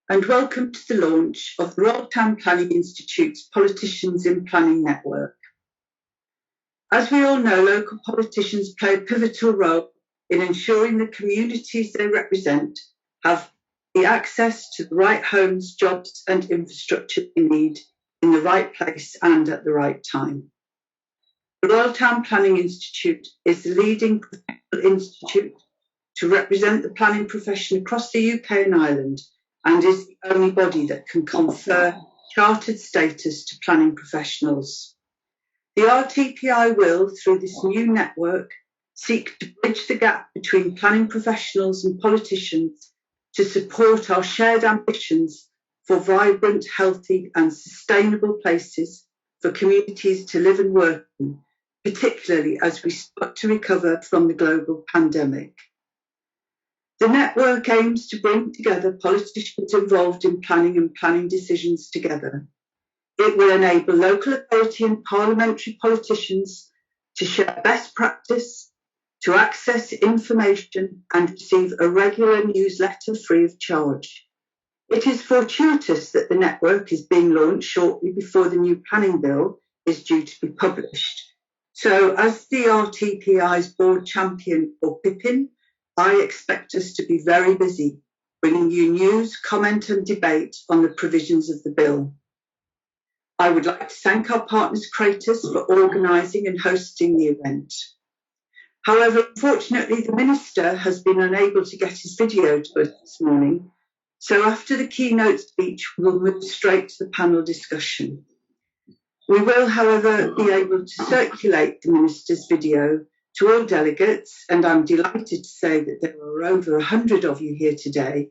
and welcome to the launch of the Royal Town Planning Institute's Politicians in Planning Network. As we all know, local politicians play a pivotal role in ensuring the communities they represent have the access to the right homes, jobs and infrastructure they need in the right place and at the right time. The Royal Town Planning Institute is the leading professional institute to represent the planning profession across the UK and Ireland, and is the only body that can confer chartered status to planning professionals. The RTPI will, through this new network, seek to bridge the gap between planning professionals and politicians to support our shared ambitions for vibrant, healthy and sustainable places for communities to live and work in, particularly as we start to recover from the global pandemic. The network aims to bring together politicians involved in planning and planning decisions together. It will enable local authority and parliamentary politicians to share best practice, to access information and receive a regular newsletter free of charge. It is fortuitous that the network is being launched shortly before the new planning bill is due to be published. So as the RTPI's board champion for Pippin, I expect us to be very busy bringing you news, comment and debate on the provisions of the bill. I would like to thank our partners Cratus for organising and hosting the event. However, unfortunately, the Minister has been unable to get his video to us this morning, so after the keynote speech, we'll move straight to the panel discussion. We will, however, be able to circulate the Minister's video to all delegates, and I'm delighted to say that there are over 100 of you here today,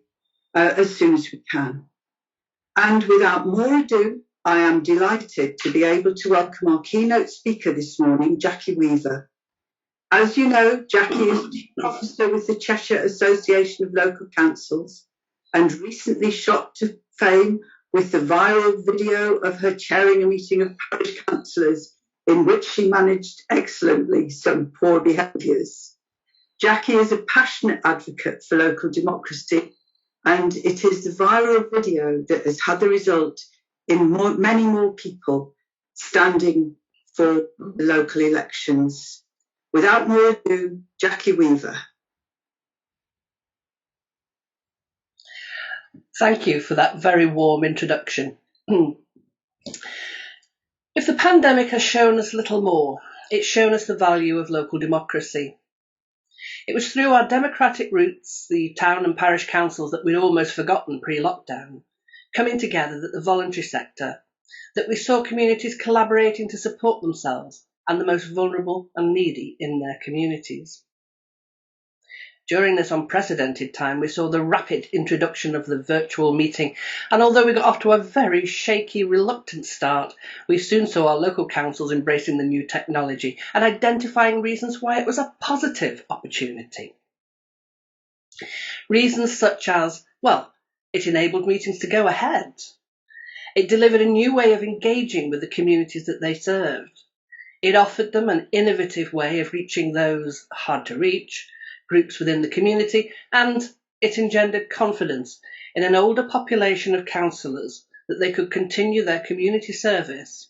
as soon as we can. And without more ado, I am delighted to be able to welcome our keynote speaker this morning, Jackie Weaver. As you know, Jackie is Chief Officer with the Cheshire Association of Local Councils and recently shot to fame with the viral video of her chairing a meeting of parish councillors in which she managed excellently some poor behaviours. Jackie is a passionate advocate for local democracy, and it is the viral video that has had the result in many more people standing for the local elections. Without more ado, Jackie Weaver. Thank you for that very warm introduction. If the pandemic has shown us little more, it's shown us the value of local democracy. It was through our democratic roots, the town and parish councils that we'd almost forgotten pre-lockdown, coming together that the voluntary sector, that we saw communities collaborating to support themselves and the most vulnerable and needy in their communities. During this unprecedented time, we saw the rapid introduction of the virtual meeting, and although we got off to a very shaky, reluctant start, we soon saw our local councils embracing the new technology and identifying reasons why it was a positive opportunity. Reasons such as, well, it enabled meetings to go ahead. It delivered a new way of engaging with the communities that they served. It offered them an innovative way of reaching those hard to reach, groups within the community, and it engendered confidence in an older population of councillors that they could continue their community service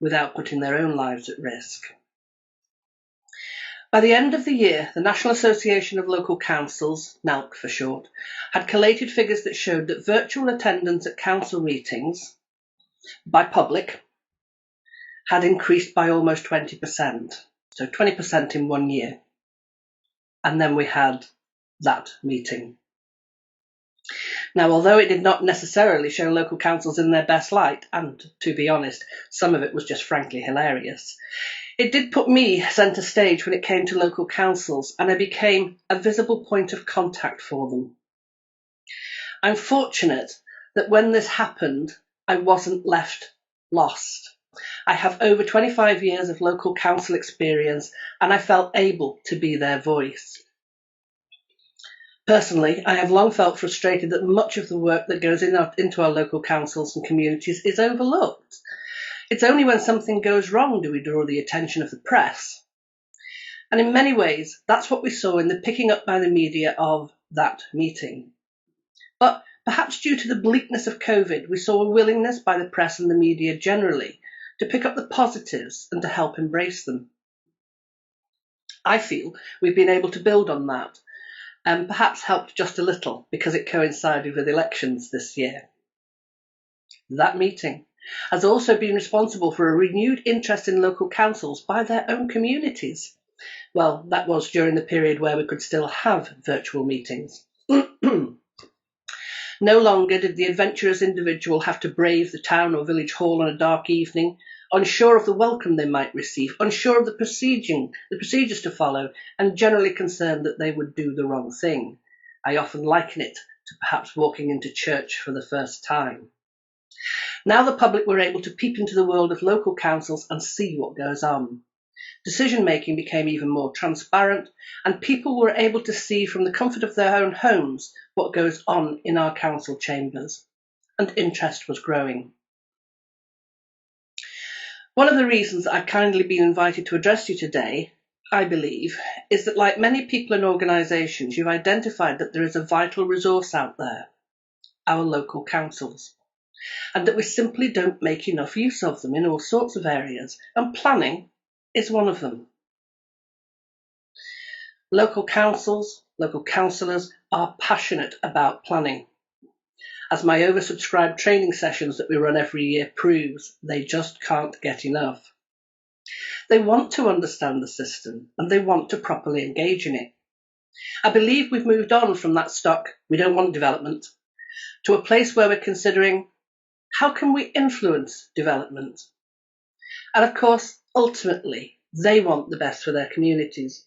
without putting their own lives at risk. By the end of the year, the National Association of Local Councils, NALC for short, had collated figures that showed that virtual attendance at council meetings by public had increased by almost 20%, so 20% in 1 year. And then we had that meeting. Now, although it did not necessarily show local councils in their best light, and to be honest, some of it was just frankly hilarious, it did put me centre stage when it came to local councils, and I became a visible point of contact for them. I'm fortunate that when this happened, I wasn't left lost. I have over 25 years of local council experience, and I felt able to be their voice. Personally, I have long felt frustrated that much of the work that goes into our local councils and communities is overlooked. It's only when something goes wrong do we draw the attention of the press. And in many ways, that's what we saw in the picking up by the media of that meeting. But Perhaps due to the bleakness of COVID, we saw a willingness by the press and the media generally to pick up the positives and to help embrace them. I feel we've been able to build on that, and perhaps helped just a little because it coincided with elections this year. That meeting has also been responsible for a renewed interest in local councils by their own communities. Well, that was during the period where we could still have virtual meetings. No longer did the adventurous individual have to brave the town or village hall on a dark evening, unsure of the welcome they might receive, unsure of the procedures to follow, and generally concerned that they would do the wrong thing. I often liken it to perhaps walking into church for the first time. Now the public were able to peep into the world of local councils and see what goes on. Decision-making became even more transparent, and people were able to see from the comfort of their own homes what goes on in our council chambers, and interest was growing. One of the reasons I've kindly been invited to address you today, I believe, is that like many people and organisations, you've identified that there is a vital resource out there, our local councils, and that we simply don't make enough use of them in all sorts of areas, and planning is one of them. Local councils, local councillors are passionate about planning. As my oversubscribed training sessions that we run every year proves, they just can't get enough. They want to understand the system and they want to properly engage in it. I believe we've moved on from that stock, we don't want development, to a place where we're considering how can we influence development? And of course, ultimately, they want the best for their communities,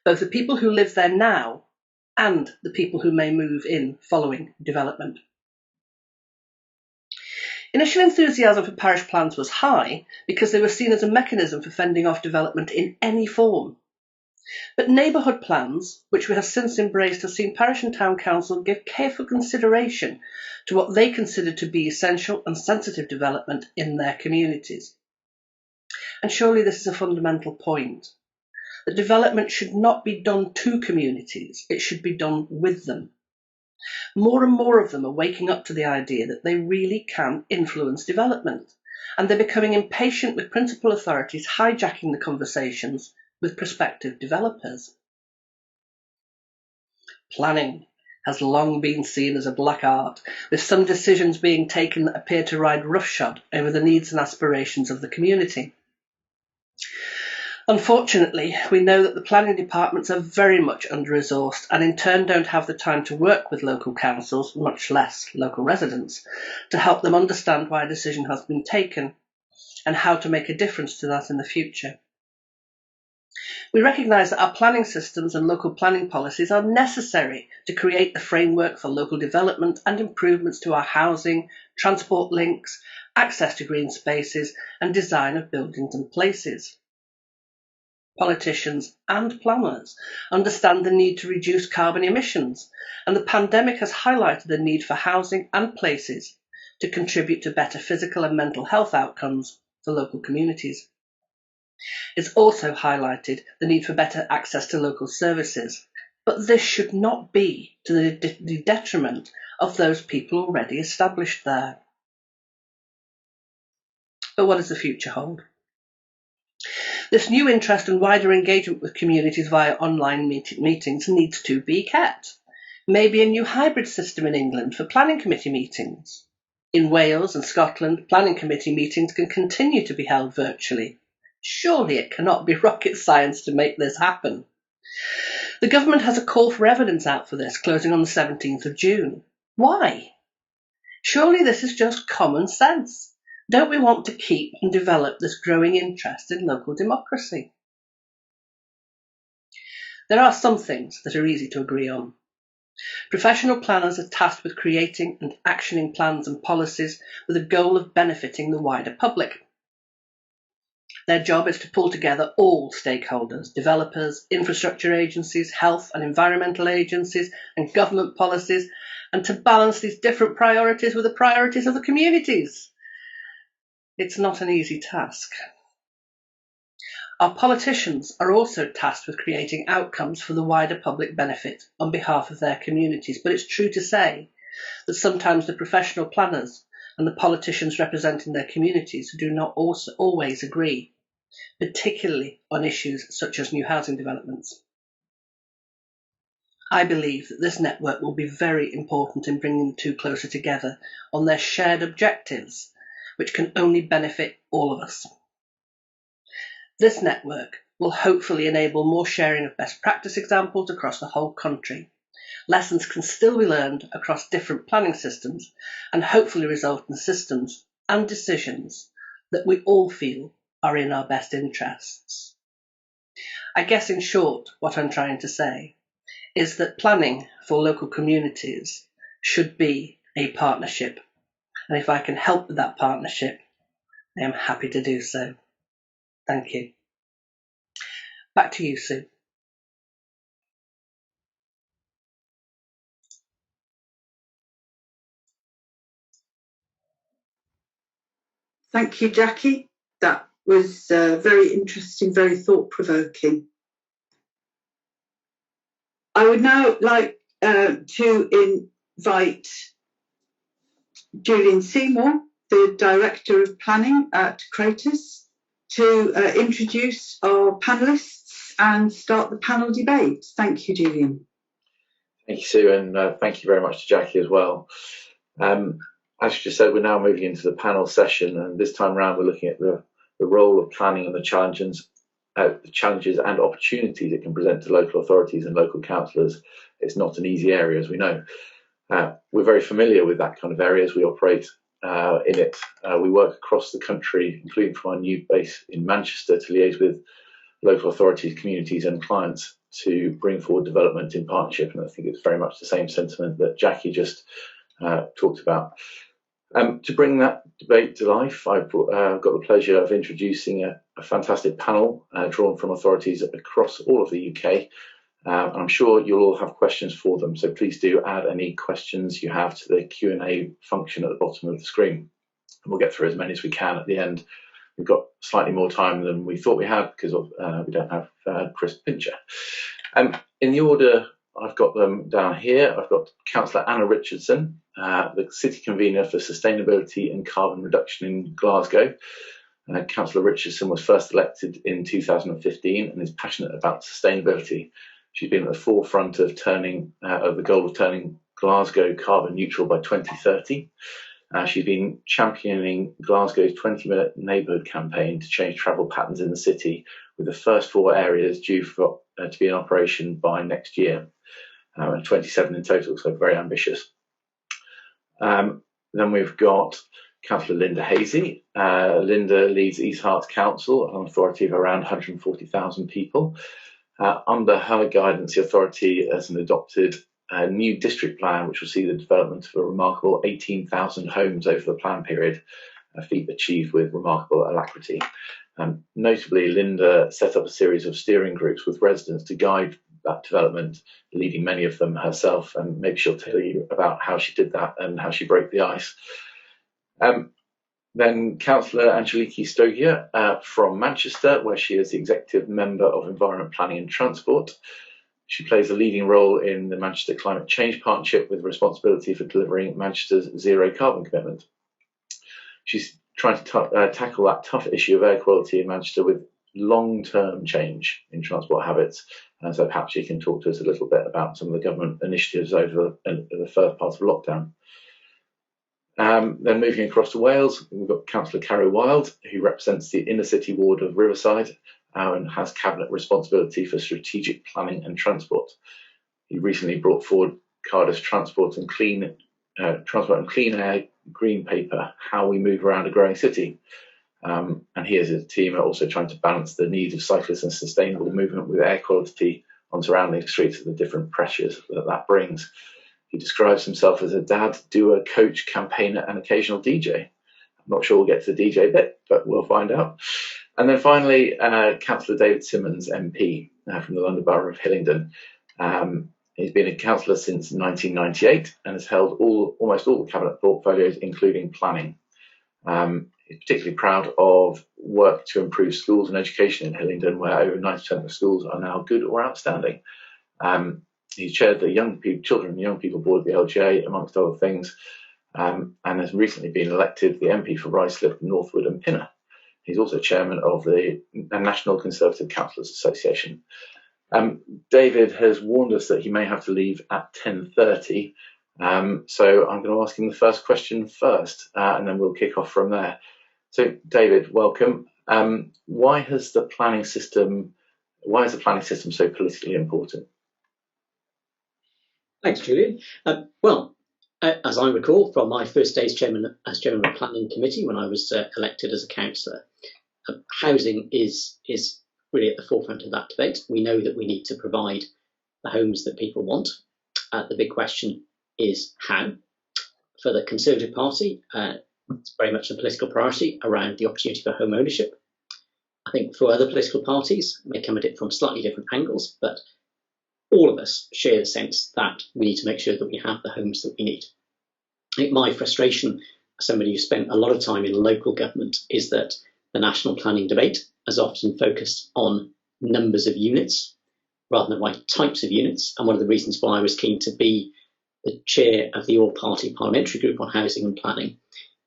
both the people who live there now and the people who may move in following development. Initial enthusiasm for parish plans was high because they were seen as a mechanism for fending off development in any form. But neighbourhood plans, which we have since embraced, have seen parish and town council give careful consideration to what they consider to be essential and sensitive development in their communities. And surely this is a fundamental point, that development should not be done to communities, it should be done with them. More and more of them are waking up to the idea that they really can influence development, and they're becoming impatient with principal authorities hijacking the conversations with prospective developers. Planning has long been seen as a black art, with some decisions being taken that appear to ride roughshod over the needs and aspirations of the community. Unfortunately, we know that the planning departments are very much under-resourced and in turn don't have the time to work with local councils, much less local residents, to help them understand why a decision has been taken and how to make a difference to that in the future. We recognise that our planning systems and local planning policies are necessary to create the framework for local development and improvements to our housing, transport links, access to green spaces and design of buildings and places. Politicians and planners understand the need to reduce carbon emissions, and the pandemic has highlighted the need for housing and places to contribute to better physical and mental health outcomes for local communities. It's also highlighted the need for better access to local services, but this should not be to the detriment of those people already established there. But what does the future hold? This new interest and wider engagement with communities via online meetings needs to be kept. Maybe a new hybrid system in England for planning committee meetings. In Wales and Scotland, planning committee meetings can continue to be held virtually. Surely it cannot be rocket science to make this happen. The government has a call for evidence out for this, closing on the 17th of June. Why? Surely this is just common sense. Don't we want to keep and develop this growing interest in local democracy? There are some things that are easy to agree on. Professional planners are tasked with creating and actioning plans and policies with a goal of benefiting the wider public. Their job is to pull together all stakeholders, developers, infrastructure agencies, health and environmental agencies, and government policies, and to balance these different priorities with the priorities of the communities. It's not an easy task. Our politicians are also tasked with creating outcomes for the wider public benefit on behalf of their communities, but it's true to say that sometimes the professional planners and the politicians representing their communities do not also always agree, particularly on issues such as new housing developments. I believe that this network will be very important in bringing the two closer together on their shared objectives, which can only benefit all of us. This network will hopefully enable more sharing of best practice examples across the whole country. Lessons can still be learned across different planning systems and hopefully result in systems and decisions that we all feel are in our best interests. I guess in short, what I'm trying to say is that planning for local communities should be a partnership. And if I can help with that partnership, I am happy to do so. Thank you. Back to you, Sue. Thank you, Jackie. That was very interesting, very thought-provoking. I would now like to invite Julian Seymour, the Director of Planning at Cratus, to introduce our panellists and start the panel debate. Thank you, Julian. Thank you, Sue, and thank you very much to Jackie as well. As you just said, we're now moving into the panel session, and this time around we're looking at the role of planning and the challenges and opportunities it can present to local authorities and local councillors. It's not an easy area, as we know. We're very familiar with that kind of area as we operate in it. We work across the country, including from our new base in Manchester, to liaise with local authorities, communities and clients to bring forward development in partnership. And I think it's very much the same sentiment that Jackie just talked about. To bring that debate to life, I've got the pleasure of introducing a fantastic panel drawn from authorities across all of the UK. And I'm sure you'll all have questions for them, so please do add any questions you have to the Q&A function at the bottom of the screen. And we'll get through as many as we can at the end. We've got slightly more time than we thought we had because we don't have Chris Pincher. In the order I've got them down here, I've got Councillor Anna Richardson, the City Convener for Sustainability and Carbon Reduction in Glasgow. Councillor Richardson was first elected in 2015 and is passionate about sustainability. She's been at the forefront of the goal of turning Glasgow carbon neutral by 2030. She's been championing Glasgow's 20-minute neighbourhood campaign to change travel patterns in the city, with the first 4 areas due to be in operation by next year, and 27 in total, so very ambitious. Then we've got Councillor Linda Hazy. Linda leads East Herts Council, an authority of around 140,000 people. Under her guidance, the authority has adopted a new district plan which will see the development of a remarkable 18,000 homes over the plan period, a feat achieved with remarkable alacrity. Notably, Linda set up a series of steering groups with residents to guide that development, leading many of them herself, and maybe she'll tell you about how she did that and how she broke the ice. Then Councillor Angeliki Stogia from Manchester, where she is the Executive Member of Environment Planning and Transport. She plays a leading role in the Manchester Climate Change Partnership with responsibility for delivering Manchester's zero carbon commitment. She's trying to tackle that tough issue of air quality in Manchester with long-term change in transport habits. And so perhaps she can talk to us a little bit about some of the government initiatives over the first part of lockdown. Then moving across to Wales, we've got Councillor Caro Wild, who represents the inner city ward of Riverside and has cabinet responsibility for strategic planning and transport. He recently brought forward Cardis Transport and Clean Air Green Paper, How We Move Around a Growing City. And he and his team are also trying to balance the needs of cyclists and sustainable movement with air quality on surrounding streets and the different pressures that brings. He describes himself as a dad, doer, coach, campaigner, and occasional DJ. I'm not sure we'll get to the DJ bit, but we'll find out. And then finally, Councillor David Simmonds, MP, from the London Borough of Hillingdon. He's been a councillor since 1998 and has held almost all the cabinet portfolios, including planning. He's particularly proud of work to improve schools and education in Hillingdon, where over 90% of schools are now good or outstanding. He chaired the Children and Young People Board of the LGA, amongst other things, and has recently been elected the MP for Ruislip, Northwood and Pinner. He's also chairman of the National Conservative Councillors Association. David has warned us that he may have to leave at 10:30, so I'm going to ask him the first question first, and then we'll kick off from there. So, David, welcome. Why is the planning system so politically important? Thanks, Julian. Well, as I recall from my first day as chairman of the planning committee when I was elected as a councillor, housing is really at the forefront of that debate. We know that we need to provide the homes that people want. The big question is how. For the Conservative Party, it's very much a political priority around the opportunity for home ownership. I think for other political parties, they come at it from slightly different angles, but all of us share the sense that we need to make sure that we have the homes that we need. I think my frustration, as somebody who spent a lot of time in local government, is that the national planning debate has often focused on numbers of units rather than right types of units. And one of the reasons why I was keen to be the chair of the all-party parliamentary group on housing and planning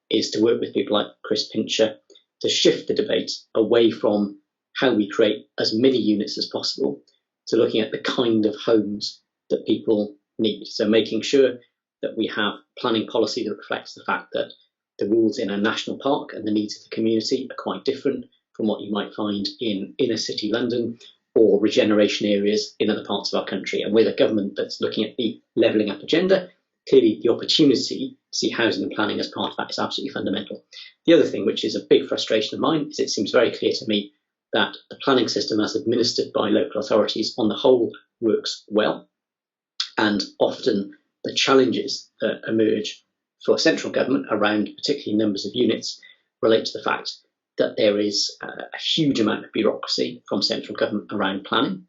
is to work with people like Chris Pincher to shift the debate away from how we create as many units as possible to looking at the kind of homes that people need. So making sure that we have planning policy that reflects the fact that the rules in a national park and the needs of the community are quite different from what you might find in inner city London or regeneration areas in other parts of our country. And with a government that's looking at the levelling up agenda, clearly the opportunity to see housing and planning as part of that is absolutely fundamental. The other thing, which is a big frustration of mine, is it seems very clear to me that the planning system as administered by local authorities on the whole works well. And often the challenges that emerge for central government around particularly numbers of units relate to the fact that there is a huge amount of bureaucracy from central government around planning.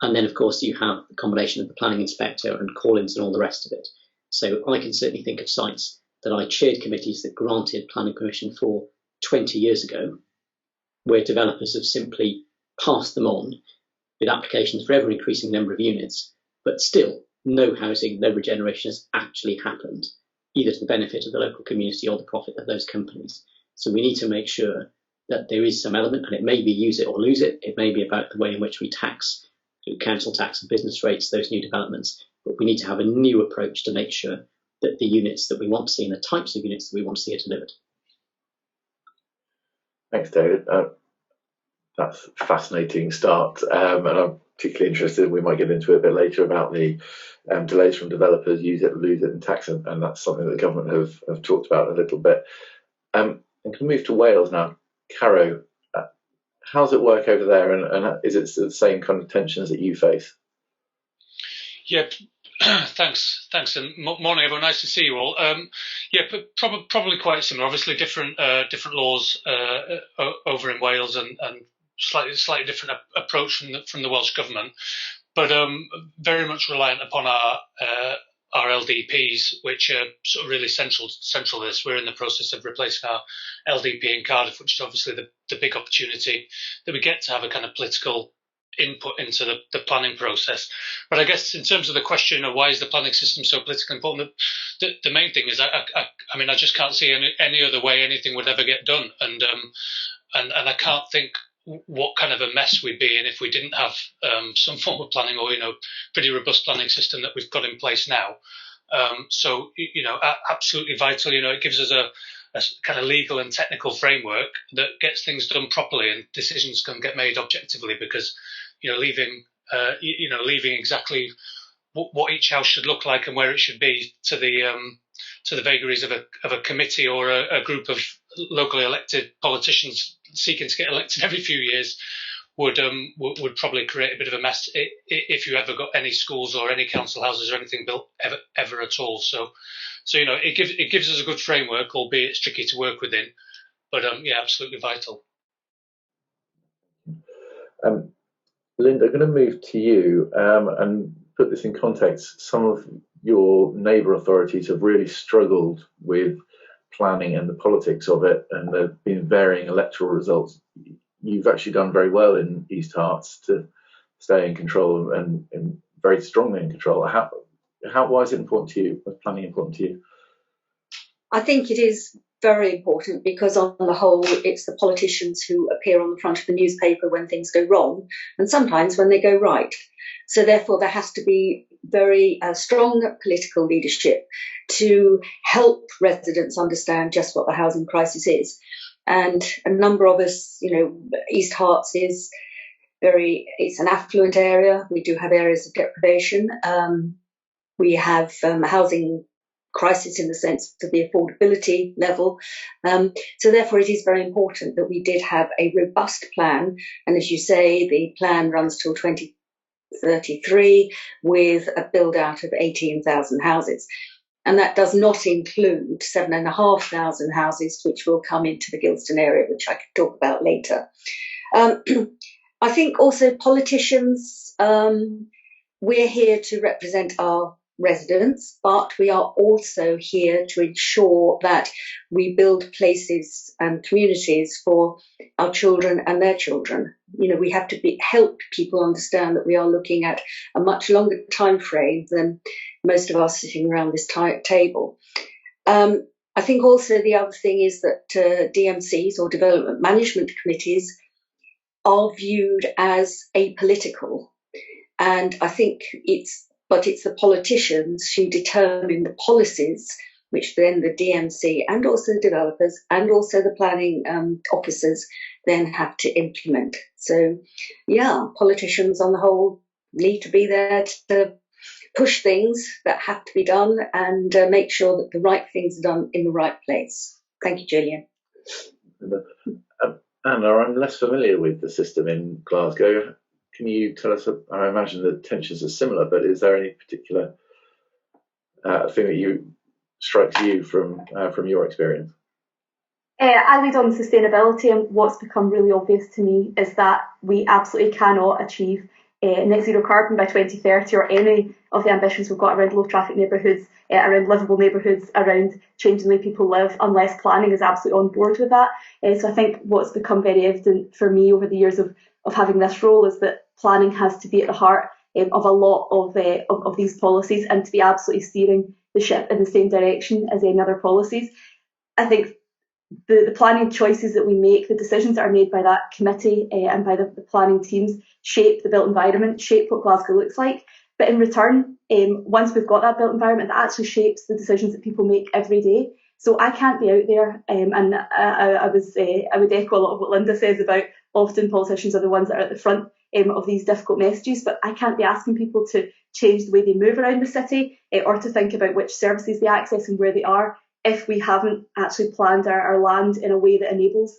And then, of course, you have the combination of the planning inspector and call-ins and all the rest of it. So I can certainly think of sites that I chaired committees that granted planning permission for 20 years ago, where developers have simply passed them on with applications for ever increasing number of units, but still no housing, no regeneration has actually happened, either to the benefit of the local community or the profit of those companies. So we need to make sure that there is some element, and it may be use it or lose it. It may be about the way in which we tax, through council tax and business rates, those new developments. But we need to have a new approach to make sure that the units that we want to see and the types of units that we want to see are delivered. Thanks, David. That's a fascinating start, and I'm particularly interested, we might get into it a bit later, about the delays from developers, use it, lose it and tax it, and that's something that the government have talked about a little bit. And can we move to Wales now? Caro, how does it work over there, and is it the same kind of tensions that you face? Yeah, thanks, and morning, everyone. Nice to see you all. Yeah, but probably quite similar. Obviously, different laws over in Wales, and slightly different approach from the Welsh government, but very much reliant upon our LDPs, which are sort of really central to this. We're in the process of replacing our LDP in Cardiff, which is obviously the big opportunity that we get to have a kind of political input into the planning process. But I guess in terms of the question of why is the planning system so politically important, the main thing is I mean I just can't see any other way anything would ever get done, and I can't think what kind of a mess we'd be in if we didn't have some form of planning, or pretty robust planning system that we've got in place now. So absolutely vital. It gives us a kind of legal and technical framework that gets things done properly and decisions can get made objectively, because leaving exactly what each house should look like and where it should be to the vagaries of a committee or a group of locally elected politicians seeking to get elected every few years would probably create a bit of a mess if you ever got any schools or any council houses or anything built ever at all. So it gives us a good framework, albeit it's tricky to work within, but yeah, absolutely vital. Linda, I'm going to move to you and put this in context. Some of your neighbour authorities have really struggled with planning and the politics of it, and there have been varying electoral results. You've actually done very well in East Herts to stay in control and very strongly in control. Why is it important to you? Was planning important to you? I think it is very important because on the whole, it's the politicians who appear on the front of the newspaper when things go wrong and sometimes when they go right. So therefore, there has to be very strong political leadership to help residents understand just what the housing crisis is. And a number of us, East Herts is it's an affluent area. We do have areas of deprivation. We have a housing crisis in the sense of the affordability level. So therefore, it is very important that we did have a robust plan. And as you say, the plan runs till 2033 with a build out of 18,000 houses. And that does not include 7,500 houses, which will come into the Gilston area, which I could talk about later. I think also politicians, we're here to represent our residents, but we are also here to ensure that we build places and communities for our children and their children. We have to help people understand that we are looking at a much longer time frame than most of us sitting around this table. I think also the other thing is that DMCs or development management committees are viewed as apolitical, and I think it's the politicians who determine the policies, which then the DMC and also the developers and also the planning officers then have to implement. So, politicians on the whole need to be there to push things that have to be done and make sure that the right things are done in the right place. Thank you, Julian. Anna, I'm less familiar with the system in Glasgow. Can you tell us? I imagine the tensions are similar, but is there any particular thing that strikes you from your experience? I lead on sustainability, and what's become really obvious to me is that we absolutely cannot achieve net zero carbon by 2030 or any of the ambitions we've got around low traffic neighbourhoods, around livable neighbourhoods, around changing the way people live, unless planning is absolutely on board with that. So I think what's become very evident for me over the years of having this role is that planning has to be at the heart of a lot of these policies and to be absolutely steering the ship in the same direction as any other policies. I think the planning choices that we make, the decisions that are made by that committee and by the planning teams shape the built environment, shape what Glasgow looks like. But in return, once we've got that built environment, that actually shapes the decisions that people make every day. So I can't be out there, and I would echo a lot of what Linda says about often politicians are the ones that are at the front of these difficult messages, but I can't be asking people to change the way they move around the city or to think about which services they access and where they are if we haven't actually planned our land in a way that enables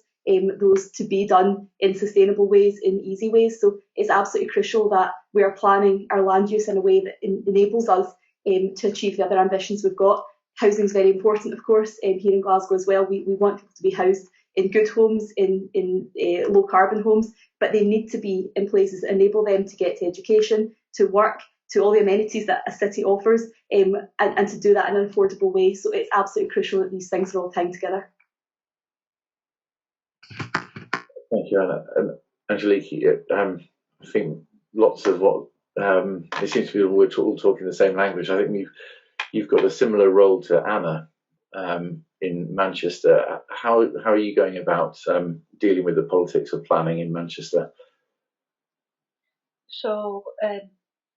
those to be done in sustainable ways, in easy ways. So it's absolutely crucial that we are planning our land use in a way that enables us to achieve the other ambitions we've got. Housing is very important, of course, here in Glasgow as well. We want people to be housed in good homes, in low carbon homes, but they need to be in places that enable them to get to education, to work, to all the amenities that a city offers, and to do that in an affordable way. So it's absolutely crucial that these things are all tied together. Thank you, Anna. Angelique, I think lots of what it seems to be we're all talking the same language. I think you've got a similar role to Anna in Manchester. How are you going about dealing with the politics of planning in Manchester? So,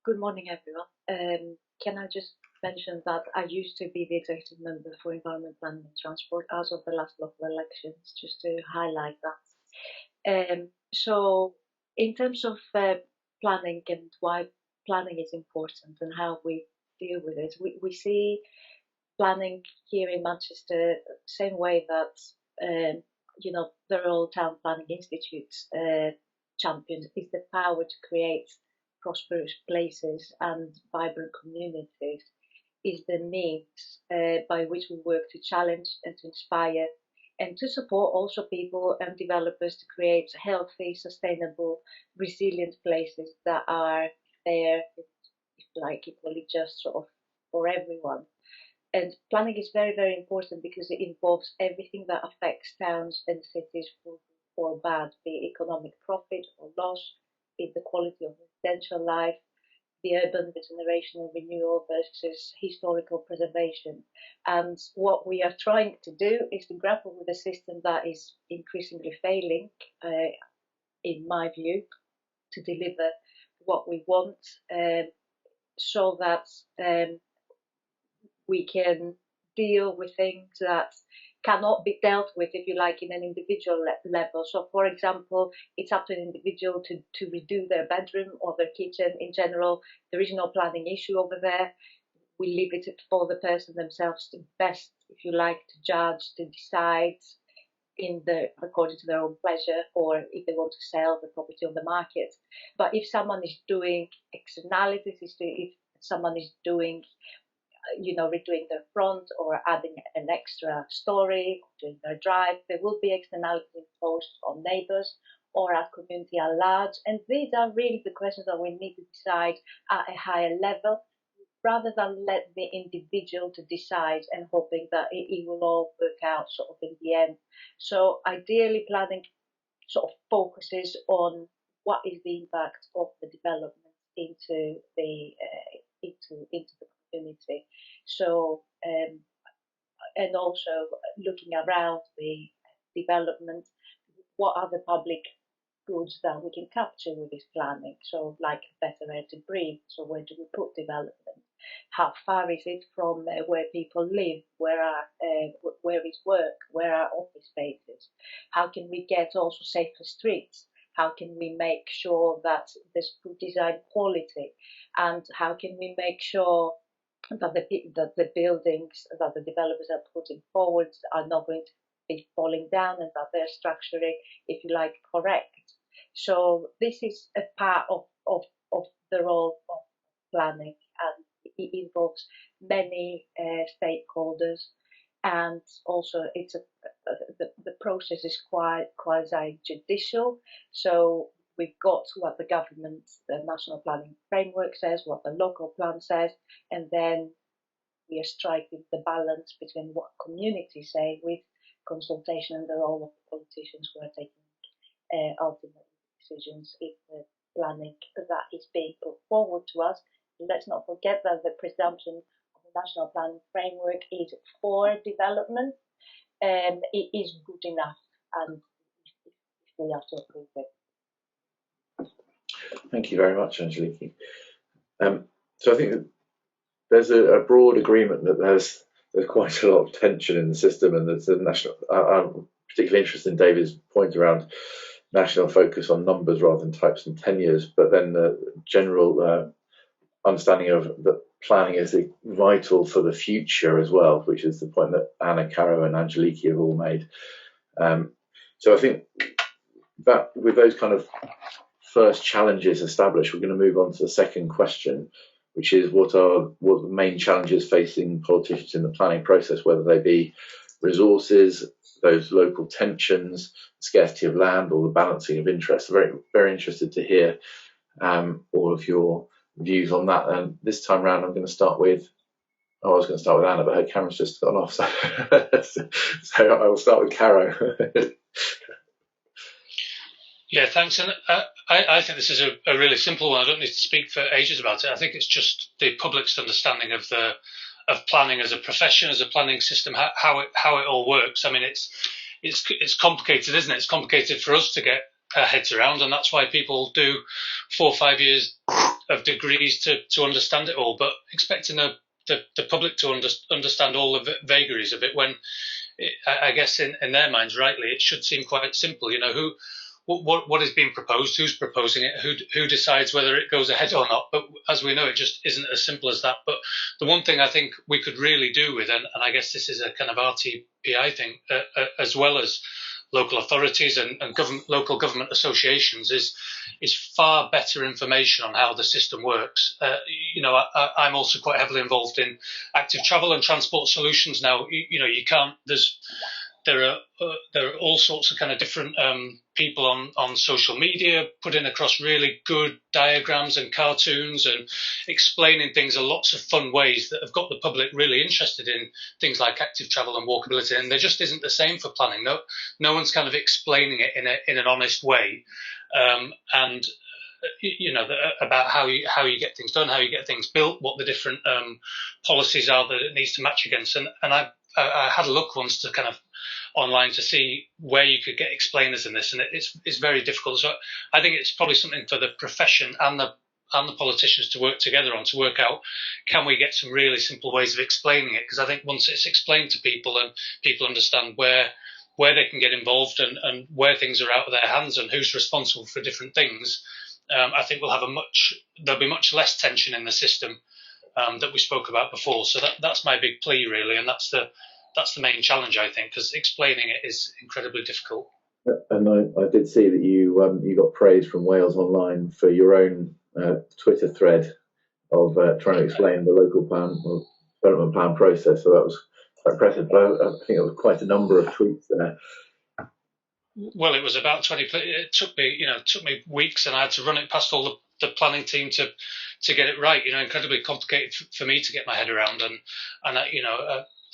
good morning, everyone. Can I just mention that I used to be the executive member for Environment, Planning and Transport as of the last local elections, just to highlight that. So, in terms of planning and why planning is important and how we deal with it, we see planning here in Manchester same way that the Royal Town Planning Institute's champions is the power to create prosperous places and vibrant communities, is the means by which we work to challenge and to inspire and to support also people and developers to create healthy, sustainable, resilient places that are fair, if like equally just sort of for everyone. And planning is very, very important because it involves everything that affects towns and cities for good or bad, be it economic profit or loss, be it the quality of residential life, the urban regeneration and renewal versus historical preservation. And what we are trying to do is to grapple with a system that is increasingly failing, in my view, to deliver what we want, so that we can deal with things that cannot be dealt with, if you like, in an individual level. So, for example, it's up to an individual to redo their bedroom or their kitchen. In general, there is no planning issue over there. We leave it for the person themselves to best, if you like, to judge, to decide according to their own pleasure, or if they want to sell the property on the market. But if someone is doing externalities, if someone is doing, redoing their front or adding an extra story, doing their drive, there will be externalities imposed on neighbours or our community at large. And these are really the questions that we need to decide at a higher level, rather than let the individual to decide and hoping that it will all work out sort of in the end. So ideally, planning sort of focuses on what is the impact of the development into the community. So and also looking around the development, what are the public goods that we can capture with this planning? So like better air to breathe. So where do we put development? How far is it from where people live? Where is work? Where are office spaces? How can we get also safer streets? How can we make sure that there's good design quality? And how can we make sure that the buildings that the developers are putting forward are not going to be falling down, and that they're structurally, if you like, correct? So this is a part of the role of planning, and it involves many stakeholders, and also the process is quite quasi-judicial. So we've got what the government, the national planning framework says, what the local plan says, and then we are striking the balance between what communities say with consultation and the role of the politicians who are taking ultimate decisions in the planning that is being put forward to us. And let's not forget that the presumption of the national planning framework is for development. It is good enough, and we have to approve it. Thank you very much, Angeliki. So I think that there's a broad agreement that there's quite a lot of tension in the system, and there's a national. I'm particularly interested in David's point around national focus on numbers rather than types and tenures, but then the general understanding of that planning is vital for the future as well, which is the point that Anna, Caro and Angeliki have all made. So I think that with those kind of first challenges established, we're going to move on to the second question, which is what are the main challenges facing politicians in the planning process, whether they be resources, those local tensions, scarcity of land, or the balancing of interests. Very, very interested to hear all of your views on that. And this time round, I'm going to start with. I was going to start with Anna, but her camera's just gone off, so I will start with Caro. Yeah, thanks. And I think this is a really simple one. I don't need to speak for ages about it. I think it's just the public's understanding of planning as a profession, as a planning system, how it all works. I mean, it's complicated, isn't it? It's complicated for us to get our heads around, and that's why people do 4 or 5 years of degrees to understand it all. But expecting the public to understand all the vagaries of it, when I guess in their minds, rightly, it should seem quite simple. You know, what is being proposed, who's proposing it, who decides whether it goes ahead or not. But as we know, it just isn't as simple as that. But the one thing I think we could really do with, and I guess this is a kind of RTPI thing, as well as local authorities and local government associations, is far better information on how the system works. I'm also quite heavily involved in active travel and transport solutions now. You can't. There are all sorts of kind of different people on social media putting across really good diagrams and cartoons and explaining things in lots of fun ways that have got the public really interested in things like active travel and walkability. And there just isn't the same for planning. No one's kind of explaining it in an honest way. And about how you get things done, how you get things built, what the different policies are that it needs to match against. And I had a look once to kind of online to see where you could get explainers in this, and it's very difficult. So I think it's probably something for the profession and the politicians to work together on, to work out, can we get some really simple ways of explaining it? Because I think once it's explained to people and people understand where they can get involved and where things are out of their hands and who's responsible for different things, I think there'll be much less tension in the system that we spoke about before. So that's my big plea, really, and that's the main challenge, I think, because explaining it is incredibly difficult. And I did see that you got praise from Wales Online for your own Twitter thread of trying to explain the local plan or development plan process. So that was quite impressive. But I think it was quite a number of tweets there. Well, it was about 20. It took me weeks, and I had to run it past all the planning team to get it right. Incredibly complicated for me to get my head around, and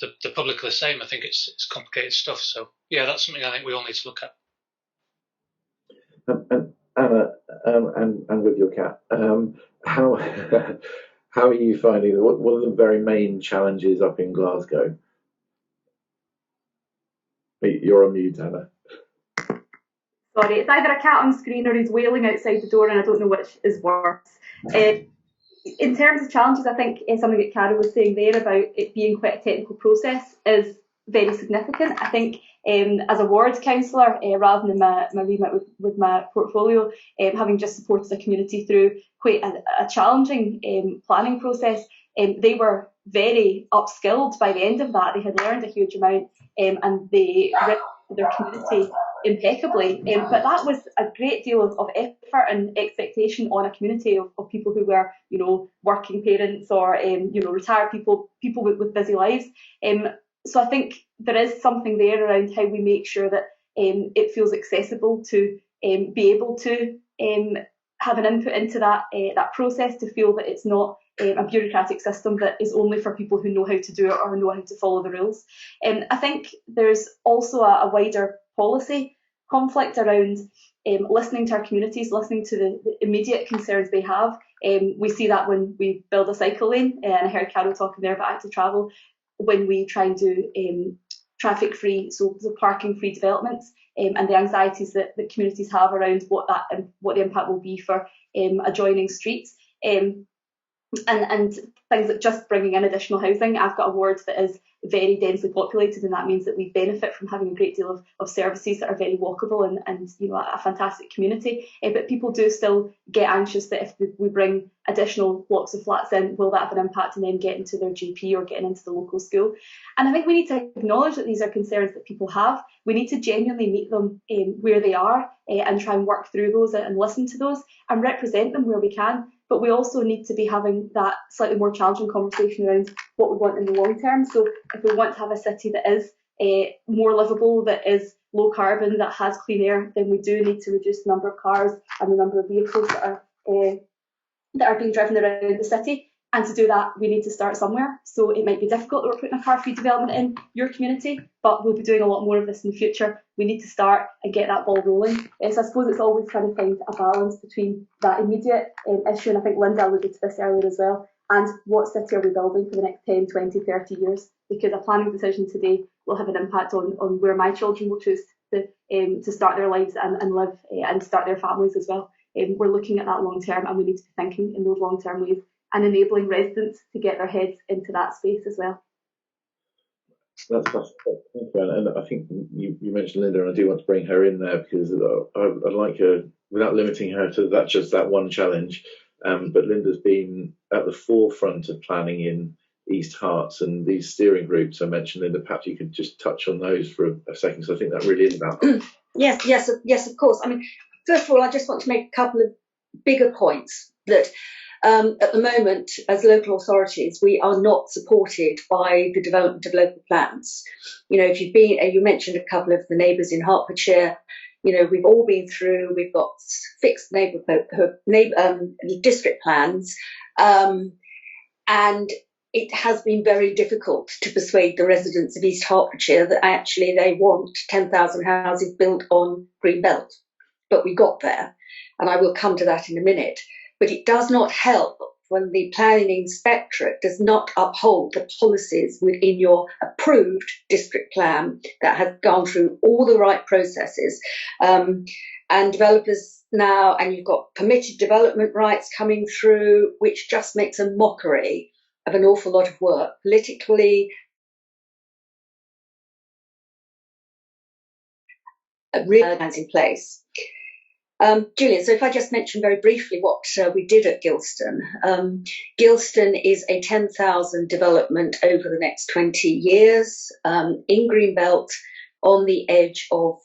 the public are the same. I think it's complicated stuff. So yeah, that's something I think we all need to look at. And Anna, and with your cat, how are you finding it? What are the very main challenges up in Glasgow? You're on mute, Anna. Sorry, it's either a cat on screen or he's wailing outside the door, and I don't know which is worse. In terms of challenges, I think something that Caro was saying there about it being quite a technical process is very significant. I think as a ward councillor, rather than my remit with my portfolio, having just supported a community through quite a challenging planning process, they were very upskilled by the end of that. They had learned a huge amount, and they represented their community impeccably. But that was a great deal of effort and expectation on a community of people who were, working parents or, retired people with busy lives. So I think there is something there around how we make sure that it feels accessible to be able to have an input into that process, to feel that it's not a bureaucratic system that is only for people who know how to do it or know how to follow the rules. I think there's also a wider policy conflict around listening to our communities, listening to the immediate concerns they have. We see that when we build a cycle lane, and I heard Caro talking there about active travel, when we try and do traffic-free, so parking-free developments, and the anxieties that communities have around what the impact will be for adjoining streets. And things like just bringing in additional housing. I've got a ward that is very densely populated, and that means that we benefit from having a great deal of services that are very walkable and a fantastic community. But people do still get anxious that if we bring additional blocks of flats in, will that have an impact on them getting to their GP or getting into the local school? And I think we need to acknowledge that these are concerns that people have. We need to genuinely meet them where they are and try and work through those and listen to those and represent them where we can. But we also need to be having that slightly more challenging conversation around what we want in the long term. So if we want to have a city that is more livable, that is low carbon, that has clean air, then we do need to reduce the number of cars and the number of vehicles that are being driven around the city. And to do that, we need to start somewhere. So it might be difficult that we're putting a car-free development in your community, but we'll be doing a lot more of this in the future. We need to start and get that ball rolling. So I suppose it's always trying to find a balance between that immediate issue, and I think Linda alluded to this earlier as well, and what city are we building for the next 10, 20, 30 years? Because a planning decision today will have an impact on where my children will choose to start their lives and live and start their families as well. We're looking at that long term, and we need to be thinking in those long term ways and enabling residents to get their heads into that space as well. That's fantastic. Thank you, and I think you mentioned Linda, and I do want to bring her in there because I'd like her, without limiting her to that one challenge, but Linda's been at the forefront of planning in East Herts, and these steering groups I mentioned, Linda, perhaps you could just touch on those for a second, because I think that really is about that. Yes, of course. I mean, first of all, I just want to make a couple of bigger points that at the moment, as local authorities, we are not supported by the development of local plans. If you've been, you mentioned a couple of the neighbours in Hertfordshire. We've all been through. We've got fixed district plans, and it has been very difficult to persuade the residents of East Hertfordshire that actually they want 10,000 houses built on green belt. But we got there. and I will come to that in a minute. But it does not help when the planning inspectorate does not uphold the policies within your approved district plan that has gone through all the right processes. And developers now, and you've got permitted development rights coming through, which just makes a mockery of an awful lot of work politically, plans in place. Julian, so if I just mention very briefly what we did at Gilston. Gilston is a 10,000 development over the next 20 years in Greenbelt on the edge of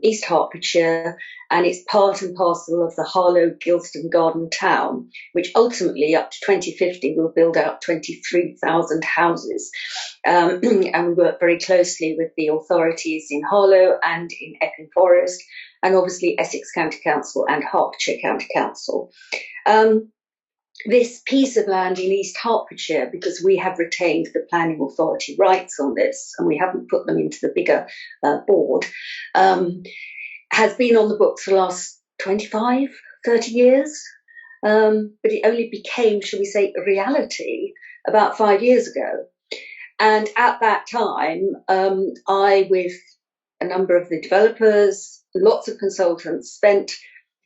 East Hertfordshire, and it's part and parcel of the Harlow-Gilston Garden Town, which ultimately up to 2050 will build out 23,000 houses. And we work very closely with the authorities in Harlow and in Epping Forest, and obviously Essex County Council and Hertfordshire County Council. This piece of land in East Hertfordshire, because we have retained the planning authority rights on this and we haven't put them into the bigger board, has been on the books for the last 25, 30 years. But it only became, shall we say, a reality about 5 years ago. And at that time, I, with a number of the developers, lots of consultants, spent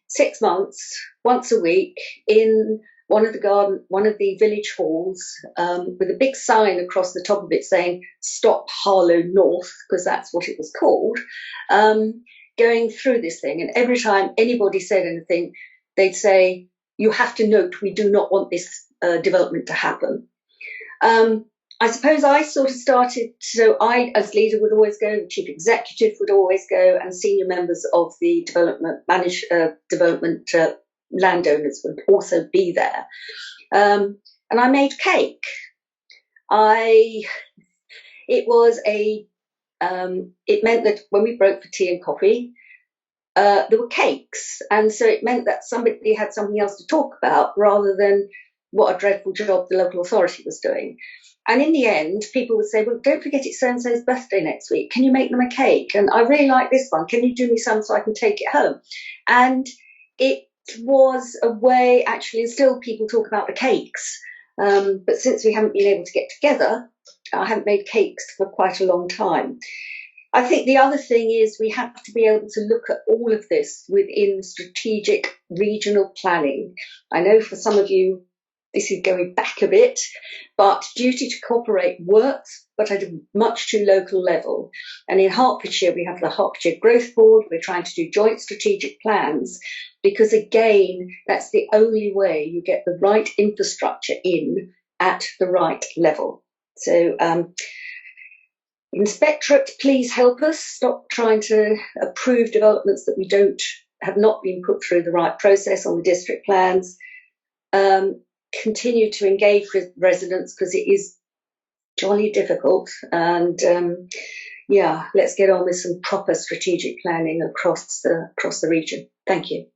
6 months, once a week, in one of the village halls, with a big sign across the top of it saying "Stop Harlow North," because that's what it was called, going through this thing. And every time anybody said anything, they'd say, "You have to note, we do not want this development to happen." I suppose I sort of started, so I, as leader, would always go, the chief executive would always go, and senior members of the development landowners would also be there. And I made cake. It meant that when we broke for tea and coffee, there were cakes. And so it meant that somebody had something else to talk about rather than what a dreadful job the local authority was doing. And in the end, people would say, "Well, don't forget it's so-and-so's birthday next week. Can you make them a cake? And I really like this one. Can you do me some so I can take it home?" And it was a way, actually, and still people talk about the cakes. But since we haven't been able to get together, I haven't made cakes for quite a long time. I think the other thing is we have to be able to look at all of this within strategic regional planning. I know for some of you, this is going back a bit, but duty to cooperate works, but at a much too local level. And in Hertfordshire, we have the Hertfordshire Growth Board. We're trying to do joint strategic plans because, again, that's the only way you get the right infrastructure in at the right level. So, Inspectorate, please help us. Stop trying to approve developments that have not been put through the right process on the district plans. Continue to engage with residents because it is jolly difficult. And let's get on with some proper strategic planning across the region. Thank you.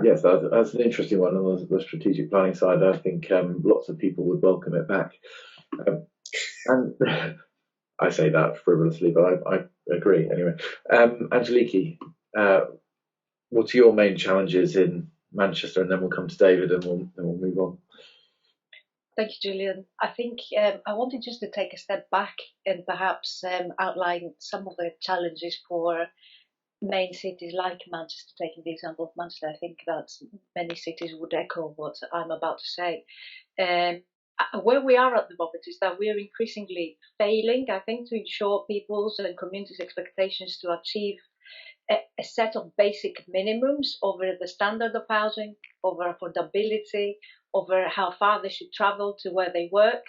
Yes, that's an interesting one on the strategic planning side. I think lots of people would welcome it back. And I say that frivolously, but I agree anyway. Angeliki, what are your main challenges in Manchester? And then we'll come to David and we'll move on. Thank you, Julian. I think I wanted just to take a step back and perhaps outline some of the challenges for main cities like Manchester. Taking the example of Manchester, I think that many cities would echo what I'm about to say. Where we are at the moment is that we are increasingly failing, I think, to ensure people's and communities' expectations to achieve a set of basic minimums over the standard of housing, over affordability, over how far they should travel to where they work.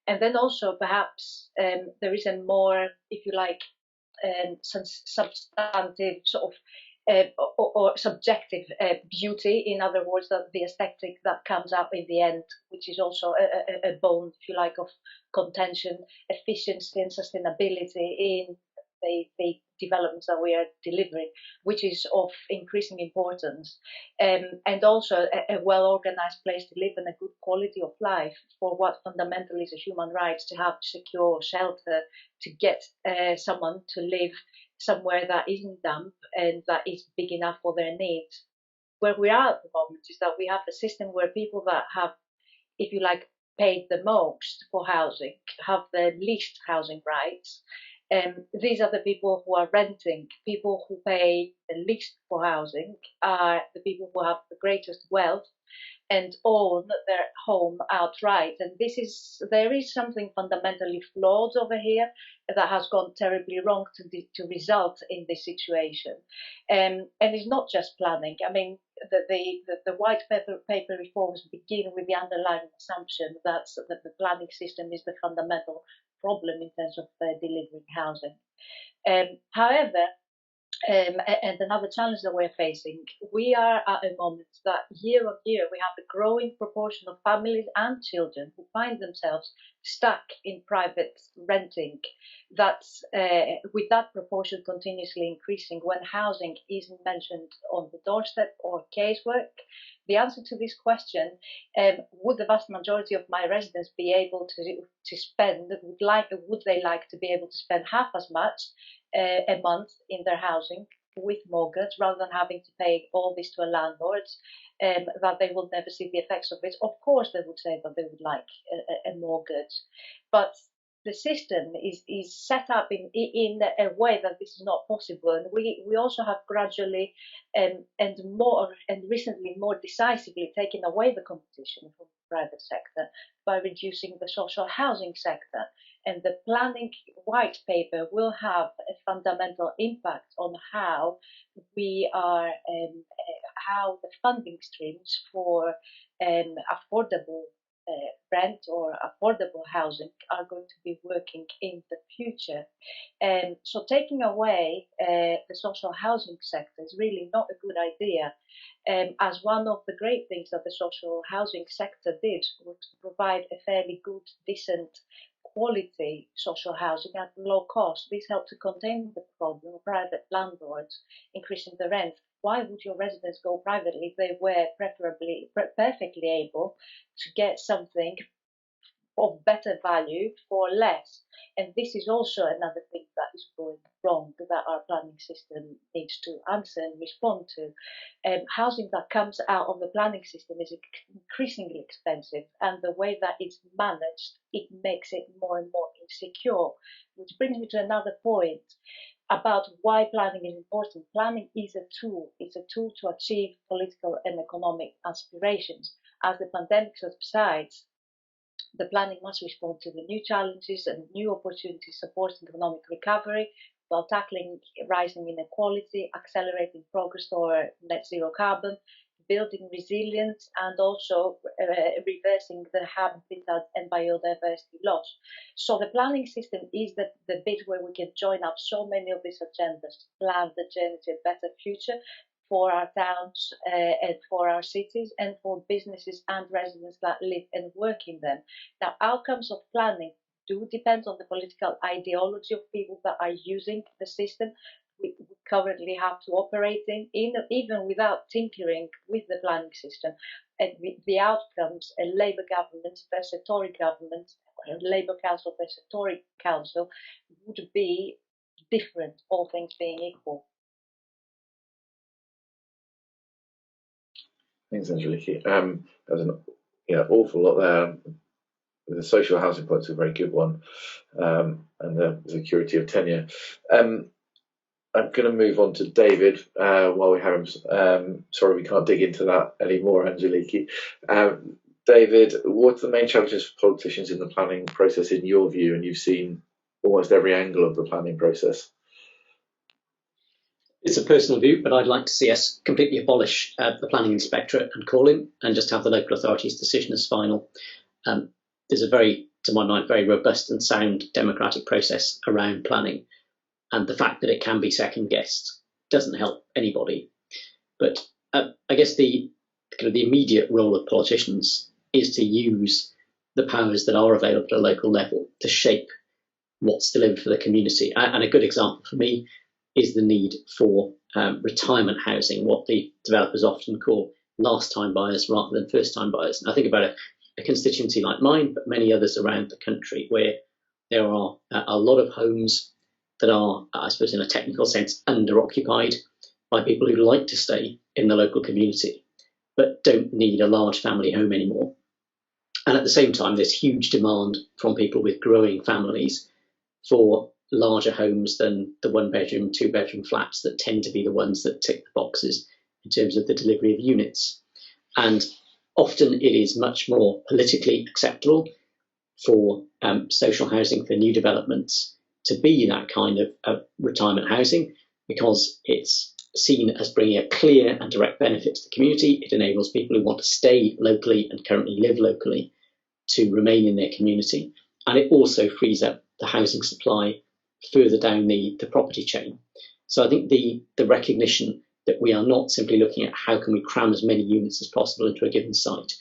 And then also perhaps there is a more, if you like, substantive sort of or subjective beauty, in other words, that the aesthetic that comes up in the end, which is also a bone, if you like, of contention, efficiency and sustainability in the developments that we are delivering, which is of increasing importance, and also a well-organized place to live and a good quality of life for what fundamentally is a human right to have secure shelter, to get someone to live somewhere that isn't damp and that is big enough for their needs. Where we are at the moment is that we have a system where people that have, if you like, paid the most for housing have the least housing rights. These are the people who are renting. People who pay the least for housing are the people who have the greatest wealth and own their home outright. And there is something fundamentally flawed over here that has gone terribly wrong to result in this situation. And it's not just planning. I mean, the white paper reforms begin with the underlying assumption that the planning system is the fundamental problem in terms of delivering housing. However, and another challenge that we're facing, we are at a moment that year on year we have a growing proportion of families and children who find themselves stuck in private renting. That's with that proportion continuously increasing when housing isn't mentioned on the doorstep or casework. The answer to this question, would the vast majority of my residents be able to spend, would they like to be able to spend half as much a month in their housing with mortgage rather than having to pay all this to a landlord, that they will never see the effects of it? Of course they would say that they would like a mortgage, but the system is set up in a way that this is not possible. And we also have gradually and recently more decisively taken away the competition from the private sector by reducing the social housing sector. And the planning white paper will have a fundamental impact on how we are, how the funding streams for affordable rent or affordable housing are going to be working in the future. So taking away the social housing sector is really not a good idea. As one of the great things that the social housing sector did was to provide a fairly good, decent, quality social housing at low cost. This helped to contain the problem of private landlords increasing the rent. Why would your residents go privately if they were perfectly able to get something of better value for less? And this is also another thing that is going wrong that our planning system needs to answer and respond to. Housing that comes out of the planning system is increasingly expensive, and the way that it's managed, it makes it more and more insecure. Which brings me to another point about why planning is important. Planning is a tool. It's a tool to achieve political and economic aspirations. As the pandemic subsides, the planning must respond to the new challenges and new opportunities, supporting economic recovery while tackling rising inequality, accelerating progress toward net zero carbon, building resilience, and also reversing the habitat and biodiversity loss. So the planning system is the bit where we can join up so many of these agendas to plan the journey to a better future for our towns and for our cities and for businesses and residents that live and work in them. Now, outcomes of planning do depend on the political ideology of people that are using the system. We currently have to operate in even without tinkering with the planning system. And the outcomes, a Labour government versus a Tory government, a Labour council versus a Tory council, would be different, all things being equal. Thanks, Angeliki. There's an awful lot there. The social housing point's a very good one, and the security of tenure. I'm going to move on to David while we have him. Sorry, we can't dig into that anymore, Angeliki. David, what's the main challenges for politicians in the planning process in your view? And you've seen almost every angle of the planning process. It's a personal view, but I'd like to see us completely abolish the planning inspectorate and call-in and just have the local authority's decision as final. There's a to my mind, very robust and sound democratic process around planning. And the fact that it can be second-guessed doesn't help anybody. But I guess the immediate role of politicians is to use the powers that are available at a local level to shape what's delivered for the community. And a good example for me is the need for retirement housing, what the developers often call last-time buyers rather than first-time buyers. And I think about a constituency like mine, but many others around the country, where there are a lot of homes that are, I suppose, in a technical sense, under-occupied by people who like to stay in the local community, but don't need a large family home anymore. And at the same time, there's huge demand from people with growing families for larger homes than the 1-bedroom, 2-bedroom flats that tend to be the ones that tick the boxes in terms of the delivery of units. And often it is much more politically acceptable for social housing, for new developments, to be that kind of retirement housing, because it's seen as bringing a clear and direct benefit to the community. It enables people who want to stay locally and currently live locally to remain in their community. And it also frees up the housing supply further down the property chain. So I think the recognition that we are not simply looking at how can we cram as many units as possible into a given site,